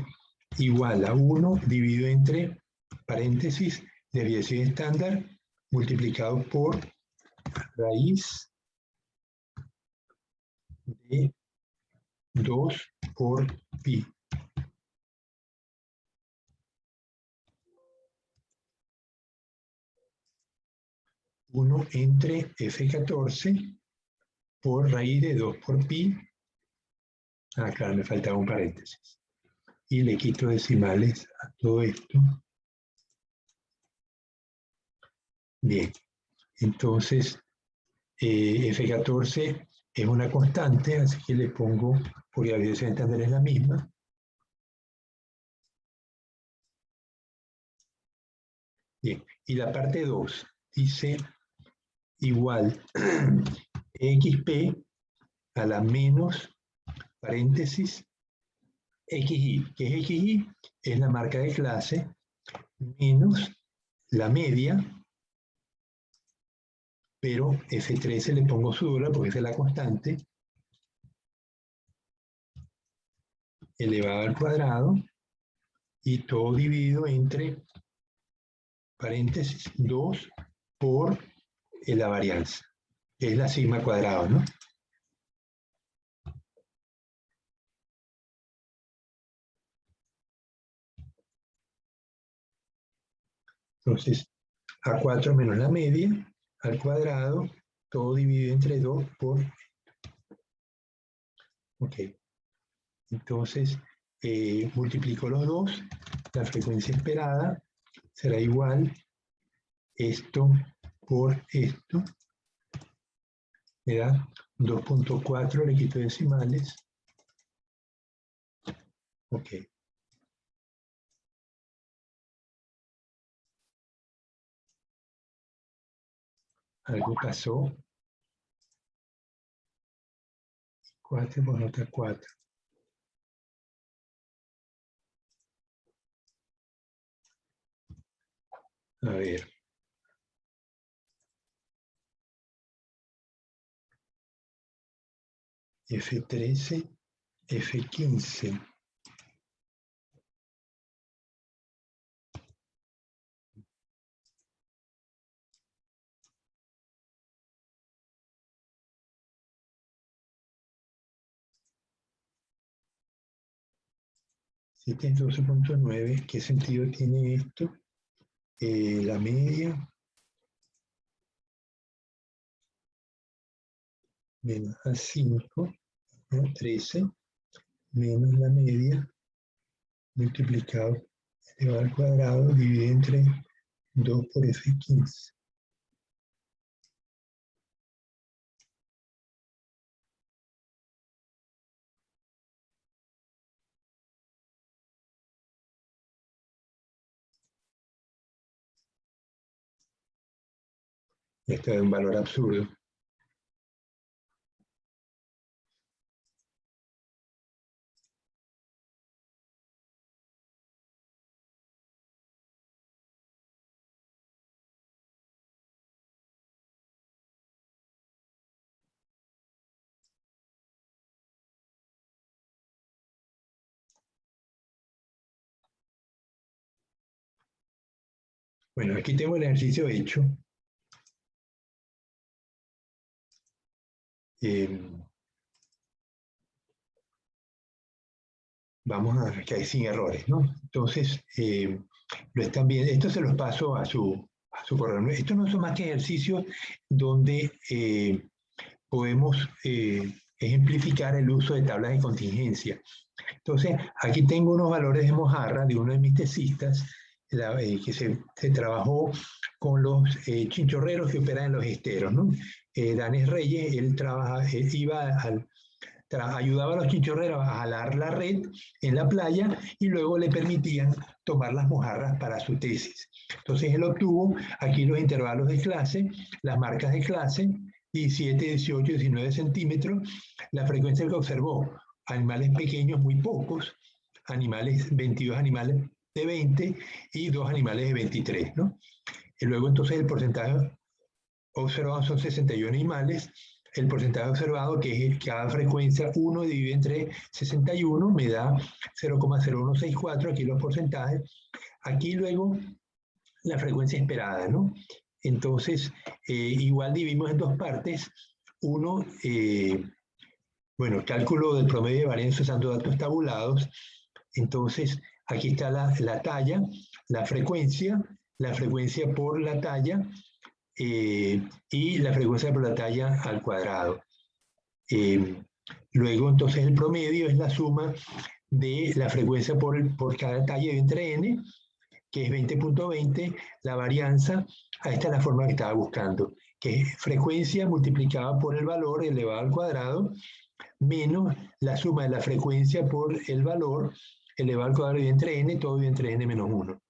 igual a 1 dividido entre, paréntesis, desviación estándar, multiplicado por raíz de 2 por pi. Uno entre F14 por raíz de 2 por pi. Ah, claro, me faltaba un paréntesis. Y le quito decimales a todo esto. Bien, entonces F14 es una constante, así que le pongo, porque la dirección estándar es la misma. Bien, y la parte 2 dice igual xp a la menos, paréntesis, xi. ¿Qué es xi? Es la marca de clase menos la media, pero F13 le pongo su dólar porque esa es la constante, elevado al cuadrado, y todo dividido entre, paréntesis, 2 por la varianza, que es la sigma cuadrado, ¿no? Entonces, A4 menos la media, al cuadrado, todo dividido entre 2 por... Ok. Entonces, multiplico los dos, la frecuencia esperada será igual esto por esto, me da 2.4, le quito decimales. Ok. Algo pasó. 4 por nota 4. A ver. F13, F15. Este es 12.9. ¿Qué sentido tiene esto? La media menos A5, ¿no? 13, menos la media multiplicado elevado al cuadrado dividido entre 2 por F15. Esto es un valor absurdo. Bueno, aquí tengo el ejercicio hecho. Vamos a ver que hay sin errores, ¿no? Entonces, lo están viendo. Esto se los paso a su correo. Estos no son más que ejercicios donde podemos ejemplificar el uso de tablas de contingencia. Entonces, aquí tengo unos valores de mojarra de uno de mis tesistas que se trabajó con los chinchorreros que operan en los esteros, ¿no? Danes Reyes, él ayudaba a los chinchorreros a jalar la red en la playa y luego le permitían tomar las mojarras para su tesis. Entonces él obtuvo aquí los intervalos de clase, las marcas de clase, 17, 18, 19 centímetros, la frecuencia que observó, animales pequeños muy pocos, 22 animales de 20 y 2 animales de 23, ¿no? Y luego entonces el porcentaje observado son 61 animales, el porcentaje observado, que es cada frecuencia 1 dividido entre 61, me da 0,0164, aquí los porcentajes. Aquí luego la frecuencia esperada, ¿no? Entonces, igual dividimos en dos partes. Uno, bueno, cálculo del promedio de varianza usando datos tabulados. Entonces, aquí está la talla, la frecuencia por la talla, y la frecuencia por la talla al cuadrado. Luego, entonces, el promedio es la suma de la frecuencia por cada talla entre n, que es 20.20, la varianza, esta es la forma que estaba buscando, que es frecuencia multiplicada por el valor elevado al cuadrado, menos la suma de la frecuencia por el valor elevado al cuadrado entre n, todo entre n menos 1.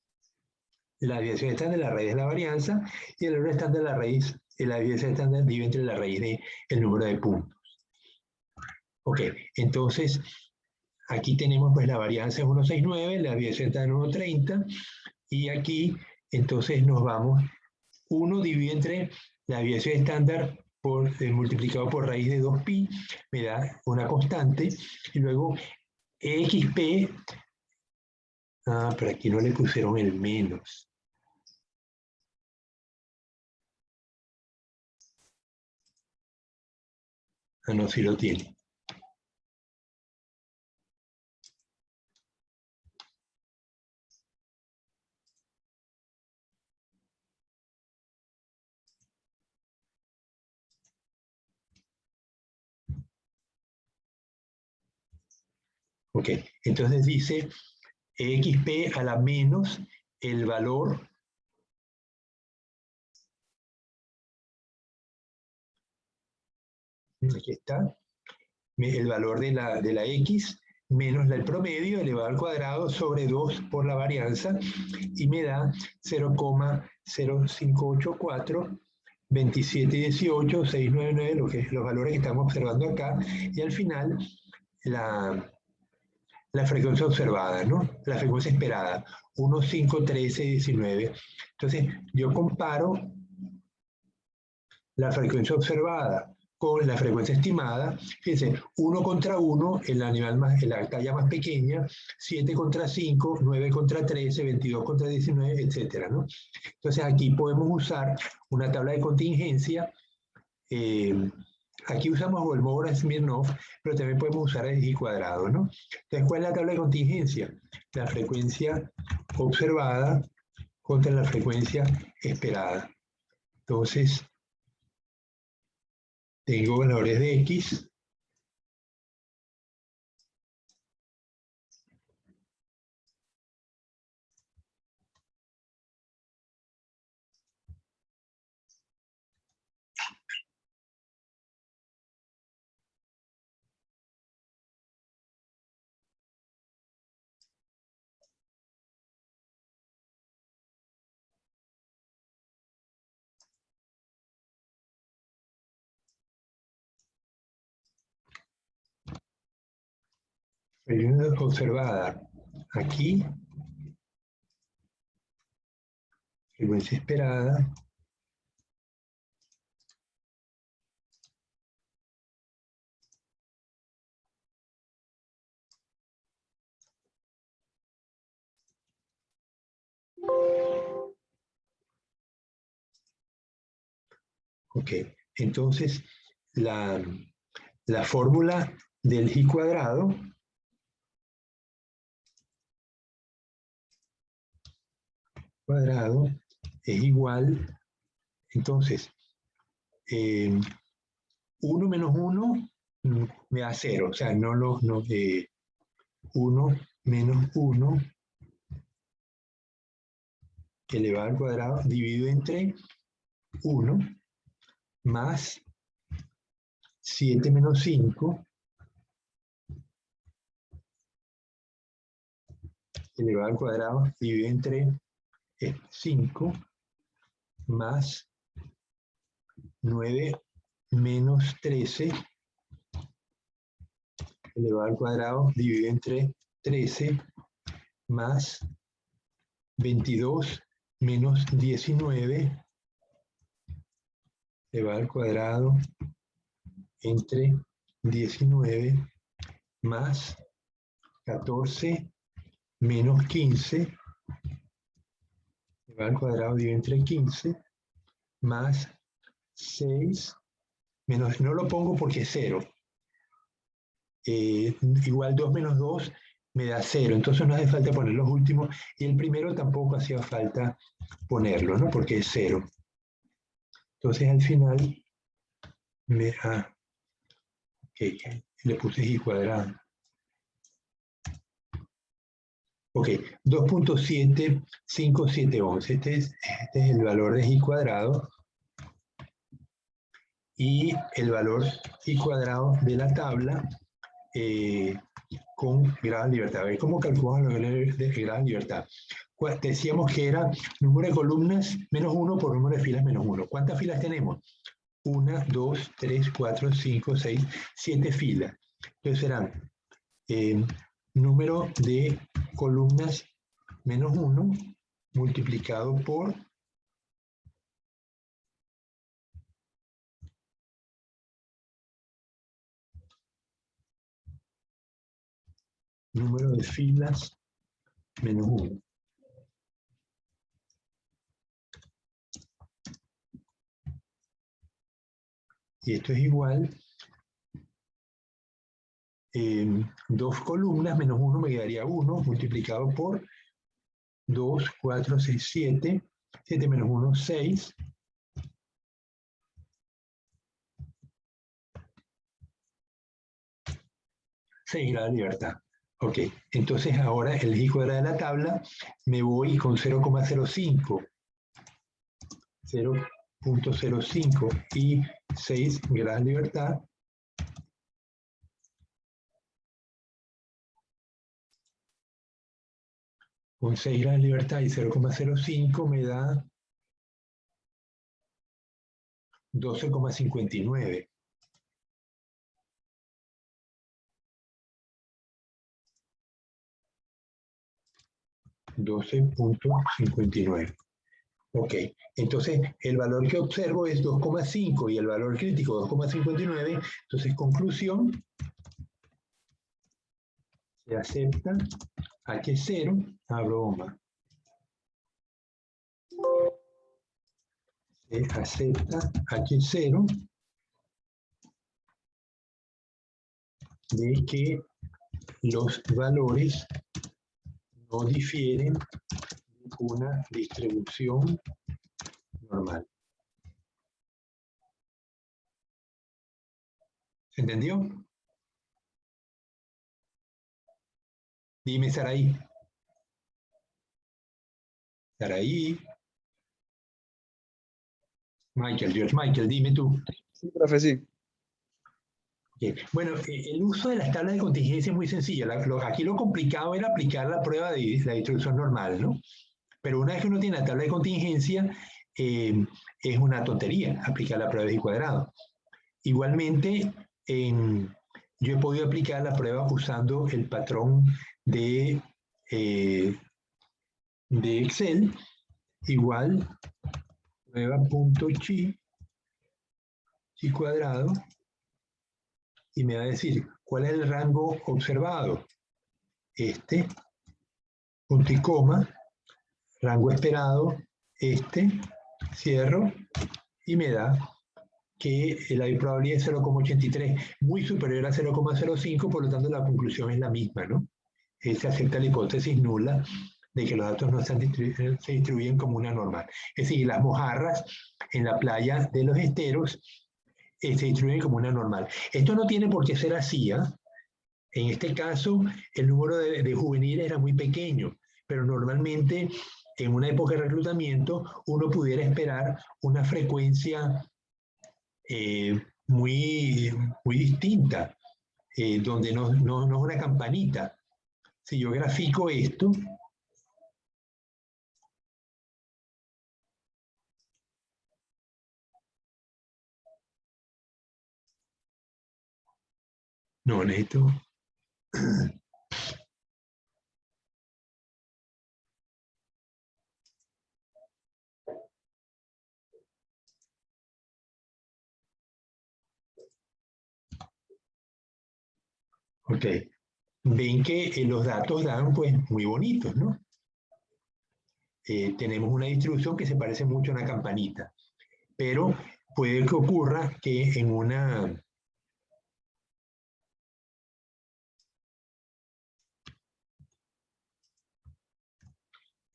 La desviación estándar de la raíz de la varianza y el error estándar de la raíz, la desviación estándar divide entre la raíz del número de puntos. Ok, entonces aquí tenemos pues la varianza es 1,69, la desviación estándar es 1,30 y aquí entonces nos vamos 1 dividido entre la desviación estándar multiplicado por raíz de 2pi, me da una constante, y luego xp, pero aquí no le pusieron el menos. No, sí lo tiene. Ok, entonces dice xp a la menos el valor aquí está, el valor de la x menos el promedio elevado al cuadrado sobre 2 por la varianza y me da 0,0584, 2718, 699, lo que es los valores que estamos observando acá, y al final la frecuencia observada, ¿no? La frecuencia esperada, 1,51319. Entonces, yo comparo la frecuencia observada con la frecuencia estimada. Fíjense, 1 contra 1, el animal la talla más pequeña, 7 contra 5, 9 contra 13, 22 contra 19, etcétera, ¿no? Entonces, aquí podemos usar una tabla de contingencia. Aquí usamos Kolmogorov-Smirnov, pero también podemos usar el X cuadrado, ¿no? Entonces, ¿cuál es la tabla de contingencia? La frecuencia observada contra la frecuencia esperada. Entonces, tengo valores de X. Frecuencia observada aquí, frecuencia esperada, Ok, entonces la fórmula del i cuadrado es igual, entonces, 1 menos 1 me da 0, o sea, 1 menos 1 elevado al cuadrado dividido entre 1 más 7 menos 5 elevado al cuadrado dividido entre 5 más 9 menos 13 elevado al cuadrado dividido entre 13 más 22 menos 19 elevado al cuadrado entre 19 más 14 menos 15 elevado al cuadrado dividido entre 15 más 6 menos, no lo pongo porque es 0. Igual 2 menos 2 me da 0, entonces no hace falta poner los últimos, y el primero tampoco hacía falta ponerlo, ¿no? Porque es 0. Entonces al final me da, le puse i cuadrado. Ok, 2.75711, este es el valor de i cuadrado, y el valor i cuadrado de la tabla con grado de libertad. A ver, ¿cómo calculamos los grados de libertad? Decíamos que era número de columnas menos 1 por número de filas menos 1. ¿Cuántas filas tenemos? 1, 2, 3, 4, 5, 6, 7 filas. Entonces serán número de columnas menos 1 multiplicado por número de filas menos 1. Y esto es igual, 2 columnas menos 1 me quedaría 1 multiplicado por 2, 4, 6, 7. 7 menos 1, 6. Grados de libertad. Ok, entonces ahora el i cuadrado de la tabla me voy con 0,05. 0.05 y 6 grados de libertad. Con 6 grados de libertad y 0,05 me da 12,59. 12.59. Ok, entonces el valor que observo es 2,5 y el valor crítico 2,59. Entonces, conclusión, se acepta H0, broma. Se acepta H0 de que los valores no difieren de una distribución normal. ¿Se entendió? Dime, Saraí. Saraí. George Michael, dime tú.
Sí, profe, sí.
Okay. Bueno, el uso de las tablas de contingencia es muy sencillo. Aquí lo complicado era aplicar la prueba de la distribución normal, ¿no? Pero una vez que uno tiene la tabla de contingencia, es una tontería aplicar la prueba de i cuadrado. Igualmente, yo he podido aplicar la prueba usando el patrón de Excel, igual prueba.chi cuadrado, y me va a decir cuál es el rango observado. Punto y coma, rango esperado, cierro, y me da que la probabilidad es 0,83, muy superior a 0,05, por lo tanto la conclusión es la misma, ¿no? Se acepta la hipótesis nula de que los datos no se distribuyen como una normal. Es decir, las mojarras en la playa de los esteros se distribuyen como una normal. Esto no tiene por qué ser así, ¿eh? En este caso, el número de juveniles era muy pequeño, pero normalmente en una época de reclutamiento uno pudiera esperar una frecuencia muy distinta, donde no es una campanita. Si yo grafico esto, no, necesito... Ok, ven que los datos dan pues muy bonitos, ¿no? Tenemos una distribución que se parece mucho a una campanita, pero puede que ocurra que en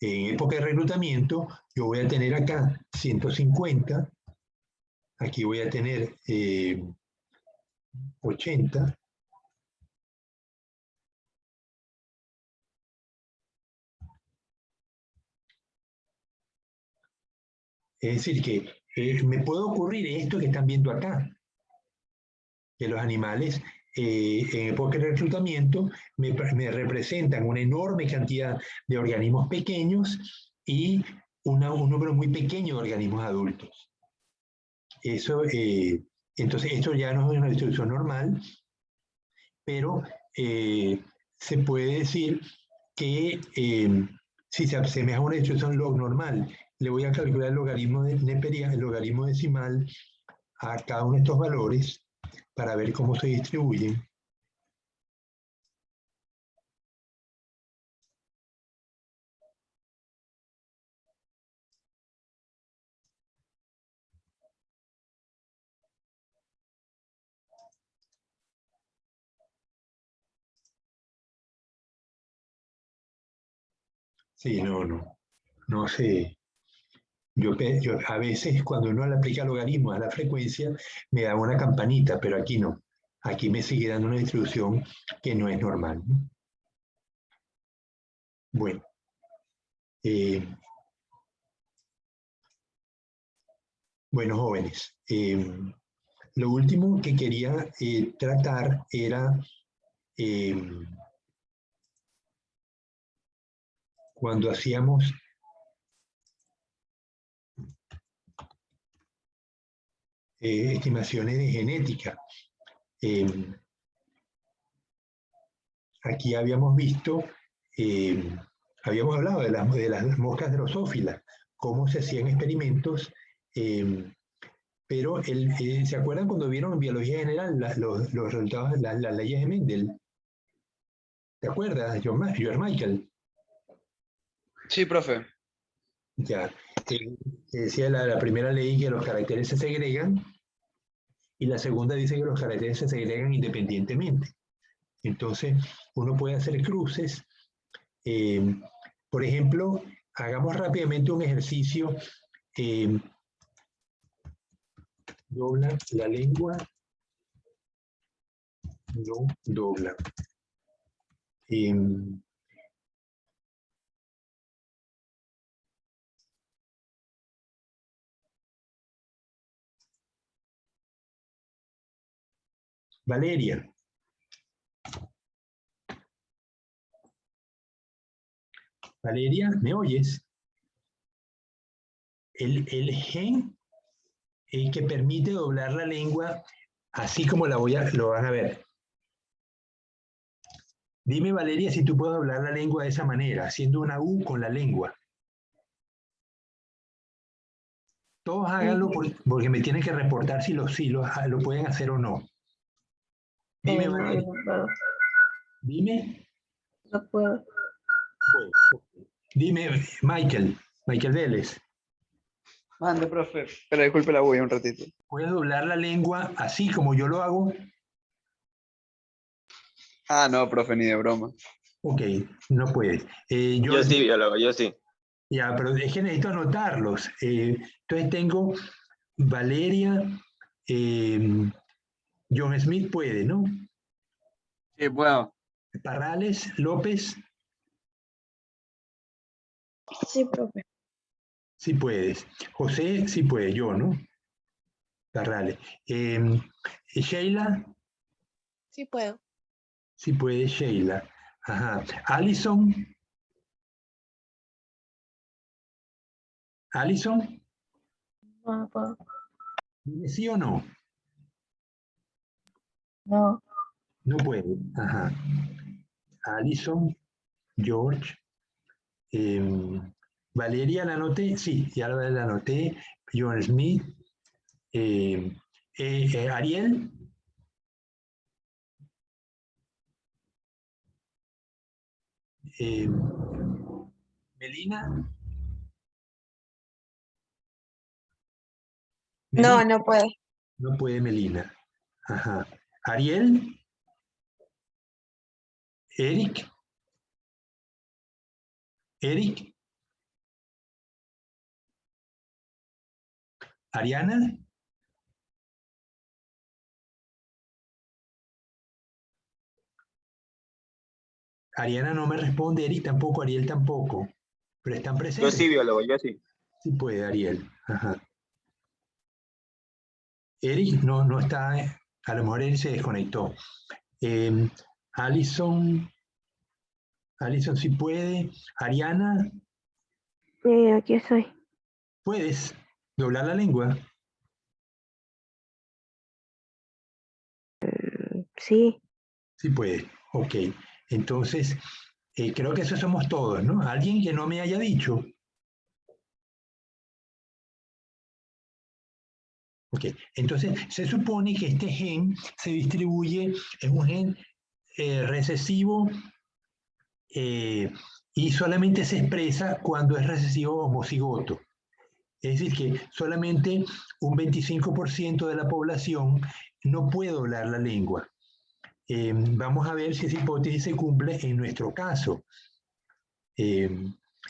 época de reclutamiento yo voy a tener acá 150, aquí voy a tener 80, es decir que me puede ocurrir esto que están viendo acá, que los animales en época de reclutamiento me representan una enorme cantidad de organismos pequeños y un número muy pequeño de organismos adultos. Eso, entonces, esto ya no es una distribución normal, pero se puede decir que si se asemeja a una distribución log normal, le voy a calcular el logaritmo neperiano, el logaritmo decimal a cada uno de estos valores para ver cómo se distribuyen. Sí, no sé. Yo a veces cuando uno le aplica logaritmos a la frecuencia me da una campanita, pero aquí no. Aquí me sigue dando una distribución que no es normal, ¿no? Bueno. Bueno, jóvenes. Lo último que quería tratar era cuando hacíamos estimaciones de genética. Aquí habíamos visto, habíamos hablado de las moscas drosófilas, cómo se hacían experimentos, pero ¿se acuerdan cuando vieron en biología general los resultados de las leyes de Mendel? ¿Te acuerdas, George Michael?
Sí, profe.
Ya, decía la primera ley que los caracteres se segregan y la segunda dice que los caracteres se segregan independientemente. Entonces, uno puede hacer cruces. Por ejemplo, hagamos rápidamente un ejercicio. Dobla la lengua, no dobla. Valeria. Valeria, ¿me oyes? El gen que permite doblar la lengua, así como lo van a ver. Dime, Valeria, si tú puedes doblar la lengua de esa manera, haciendo una U con la lengua. Todos háganlo porque me tienen que reportar si lo pueden hacer o no. Dime,
No,
Valeria.
no puedo.
Dime.
No puedo.
Dime, Michael Vélez.
Mande, profe. Pero disculpe la bulla un ratito.
¿Puedes doblar la lengua así como yo lo hago?
Ah, no, profe, ni de broma.
Ok, no puedes.
Yo sí, biólogo, yo sí.
Ya, pero es que necesito anotarlos. Entonces tengo Valeria, John Smith puede, ¿no?
Sí, puedo.
Parrales, López,
Sí, profe.
sí puedes. José, sí puede, yo, ¿no? Parrales. Sheila,
Sí puedo.
sí puede, Sheila. Ajá. Alison, Alison,
No puedo.
¿sí o no?
No.
No puede. Ajá. Alison, George, Valeria, ¿la anoté? Sí, ya la anoté. John Smith, Ariel, eh, Melina,
No,
Melina,
no puede.
no puede Melina. Ajá. Ariel, Eric, Eric, Ariana, Ariana no me responde, Eric tampoco, Ariel tampoco, pero están
Yo
presentes.
sí, biólogo, yo sí.
Sí puede, Ariel. Ajá. Eric no está, a lo mejor Eric se desconectó. Alison, Alison sí puede. Ariana,
Sí, aquí estoy.
¿puedes doblar la lengua?
Sí.
Sí puede. Ok. Entonces, creo que eso somos todos, ¿no? Alguien que no me haya dicho. Ok. Entonces, se supone que este gen se distribuye, es un gen recesivo y solamente se expresa cuando es recesivo homocigoto. Es decir, que solamente un 25% de la población no puede hablar la lengua. Vamos a ver si esa hipótesis se cumple en nuestro caso.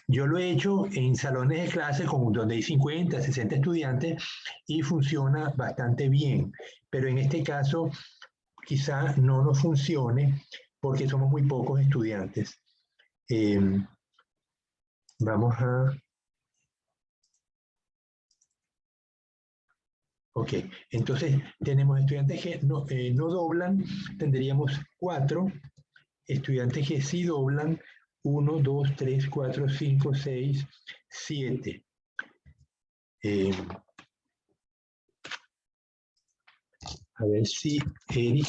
Yo lo he hecho en salones de clase donde hay 50, 60 estudiantes y funciona bastante bien, pero en este caso quizá no nos funcione porque somos muy pocos estudiantes. Vamos a... Ok, entonces tenemos estudiantes que no doblan, tendríamos 4, estudiantes que sí doblan, 1, 2, 3, 4, 5, 6, 7. A ver si Eric...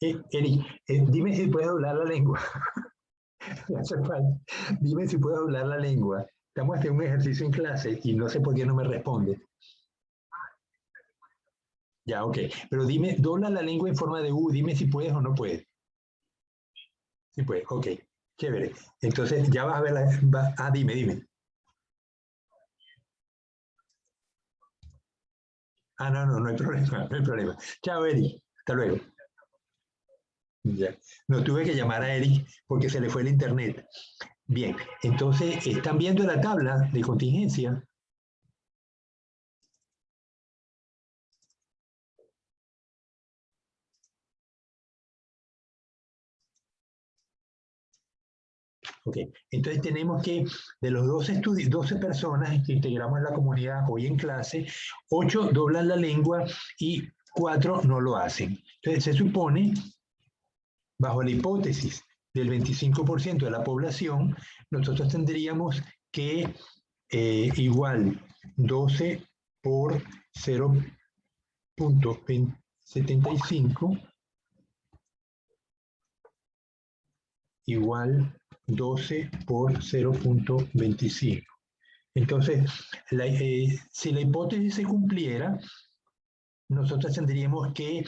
Eric, dime si puedes doblar la lengua. No hace falta. Dime si puedes doblar la lengua. Estamos haciendo un ejercicio en clase y no sé por qué no me responde. Ya, ok. Pero dime, dobla la lengua en forma de U. Dime si puedes o no puedes. Sí puedes, ok. Chévere. Entonces ya vas a ver dime. Ah, no hay problema, no hay problema. Chao, Eric. Hasta luego. Ya. No tuve que llamar a Eric porque se le fue el internet. Bien, entonces, ¿están viendo la tabla de contingencia? Ok, entonces tenemos que de los 12 personas que integramos la comunidad hoy en clase, 8 doblan la lengua y 4 no lo hacen. Entonces se supone, bajo la hipótesis del 25% de la población, nosotros tendríamos que igual 12 por 0.75 igual 12 por 0.25. Entonces, si la hipótesis se cumpliera, nosotros tendríamos que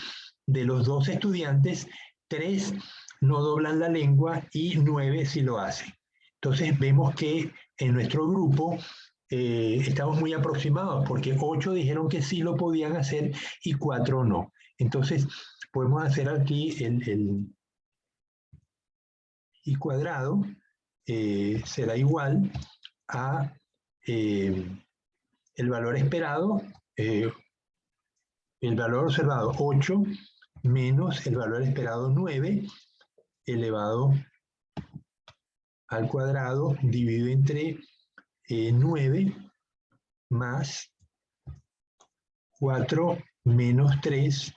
de los 12 estudiantes, 3 no doblan la lengua y 9 sí lo hacen. Entonces vemos que en nuestro grupo estamos muy aproximados porque 8 dijeron que sí lo podían hacer y 4 no. Entonces podemos hacer aquí el I cuadrado será igual a el valor esperado, el valor observado 8 menos el valor esperado 9 elevado al cuadrado dividido entre 9 más 4 menos 3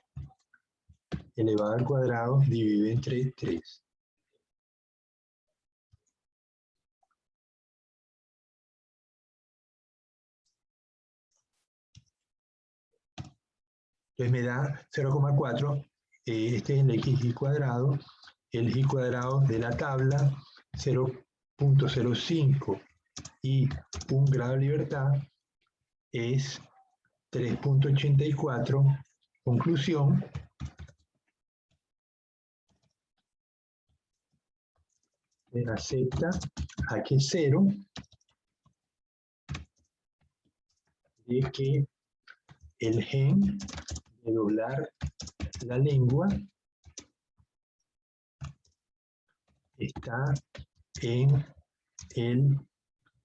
elevado al cuadrado dividido entre 3. Entonces me da 0,4, este es el xy cuadrado, el y cuadrado de la tabla, 0.05 y 1 grado de libertad es 3.84. Conclusión, acepta H0 de que el gen de doblar la lengua está en el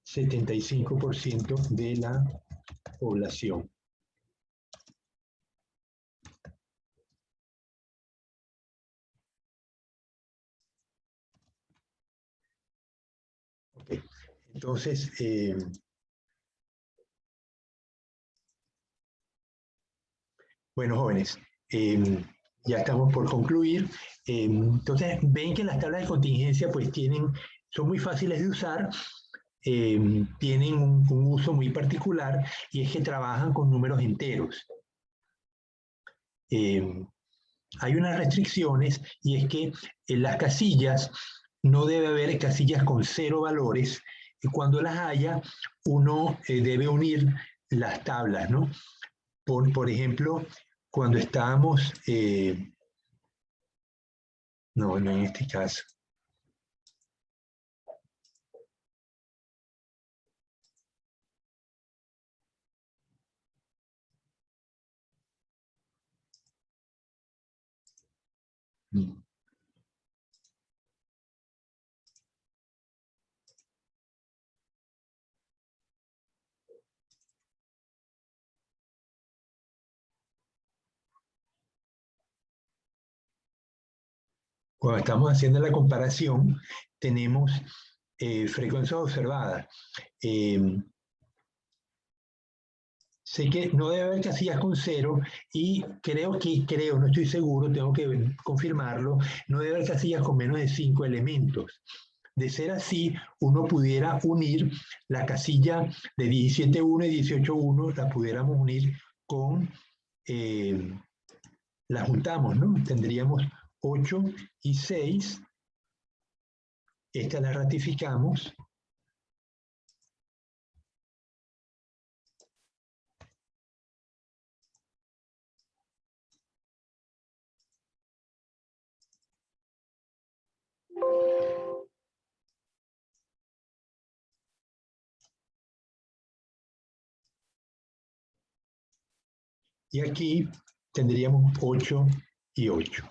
75% de la población. Okay. Entonces, bueno, jóvenes, ya estamos por concluir. Entonces, ven que las tablas de contingencia pues son muy fáciles de usar, tienen un uso muy particular y es que trabajan con números enteros. Hay unas restricciones y es que en las casillas no debe haber casillas con 0 valores y cuando las haya uno debe unir las tablas, ¿no? Por ejemplo, cuando estábamos, no en este caso. Cuando estamos haciendo la comparación, tenemos frecuencias observadas. Sé que no debe haber casillas con 0 y creo, no estoy seguro, tengo que confirmarlo, no debe haber casillas con menos de 5 elementos. De ser así, uno pudiera unir la casilla de 17.1 y 18.1, la pudiéramos unir con, la juntamos, ¿no? Tendríamos 8 y 6, esta la ratificamos. Y aquí tendríamos 8 y 8.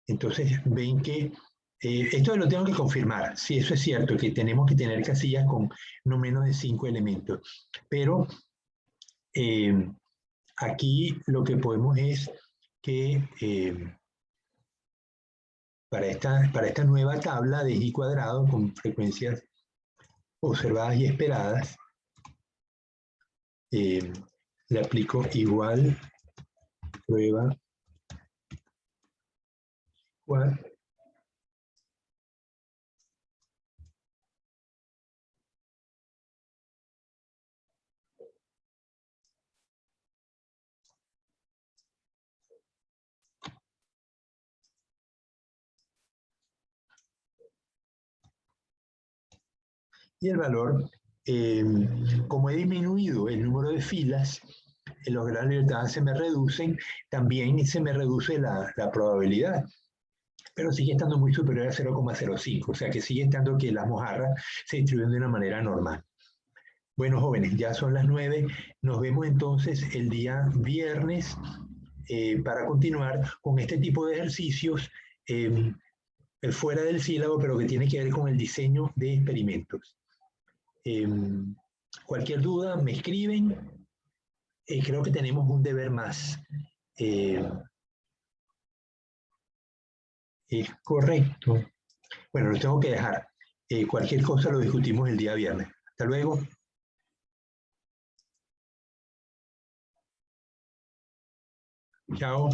Entonces ven que esto lo tengo que confirmar, si eso es cierto, que tenemos que tener casillas con no menos de 5 elementos. Pero aquí lo que podemos es que para esta nueva tabla de i cuadrado con frecuencias observadas y esperadas, le aplico igual prueba igual y el valor, como he disminuido el número de filas, los grados de libertad se me reducen, también se me reduce la probabilidad, pero sigue estando muy superior a 0,05, o sea que sigue estando que las mojarras se distribuyen de una manera normal. Bueno, jóvenes, ya son las 9, nos vemos entonces el día viernes para continuar con este tipo de ejercicios fuera del sílabo, pero que tiene que ver con el diseño de experimentos. Cualquier duda me escriben. Creo que tenemos un deber más. Es correcto. Bueno, lo tengo que dejar. Cualquier cosa lo discutimos el día viernes. Hasta luego. Chao.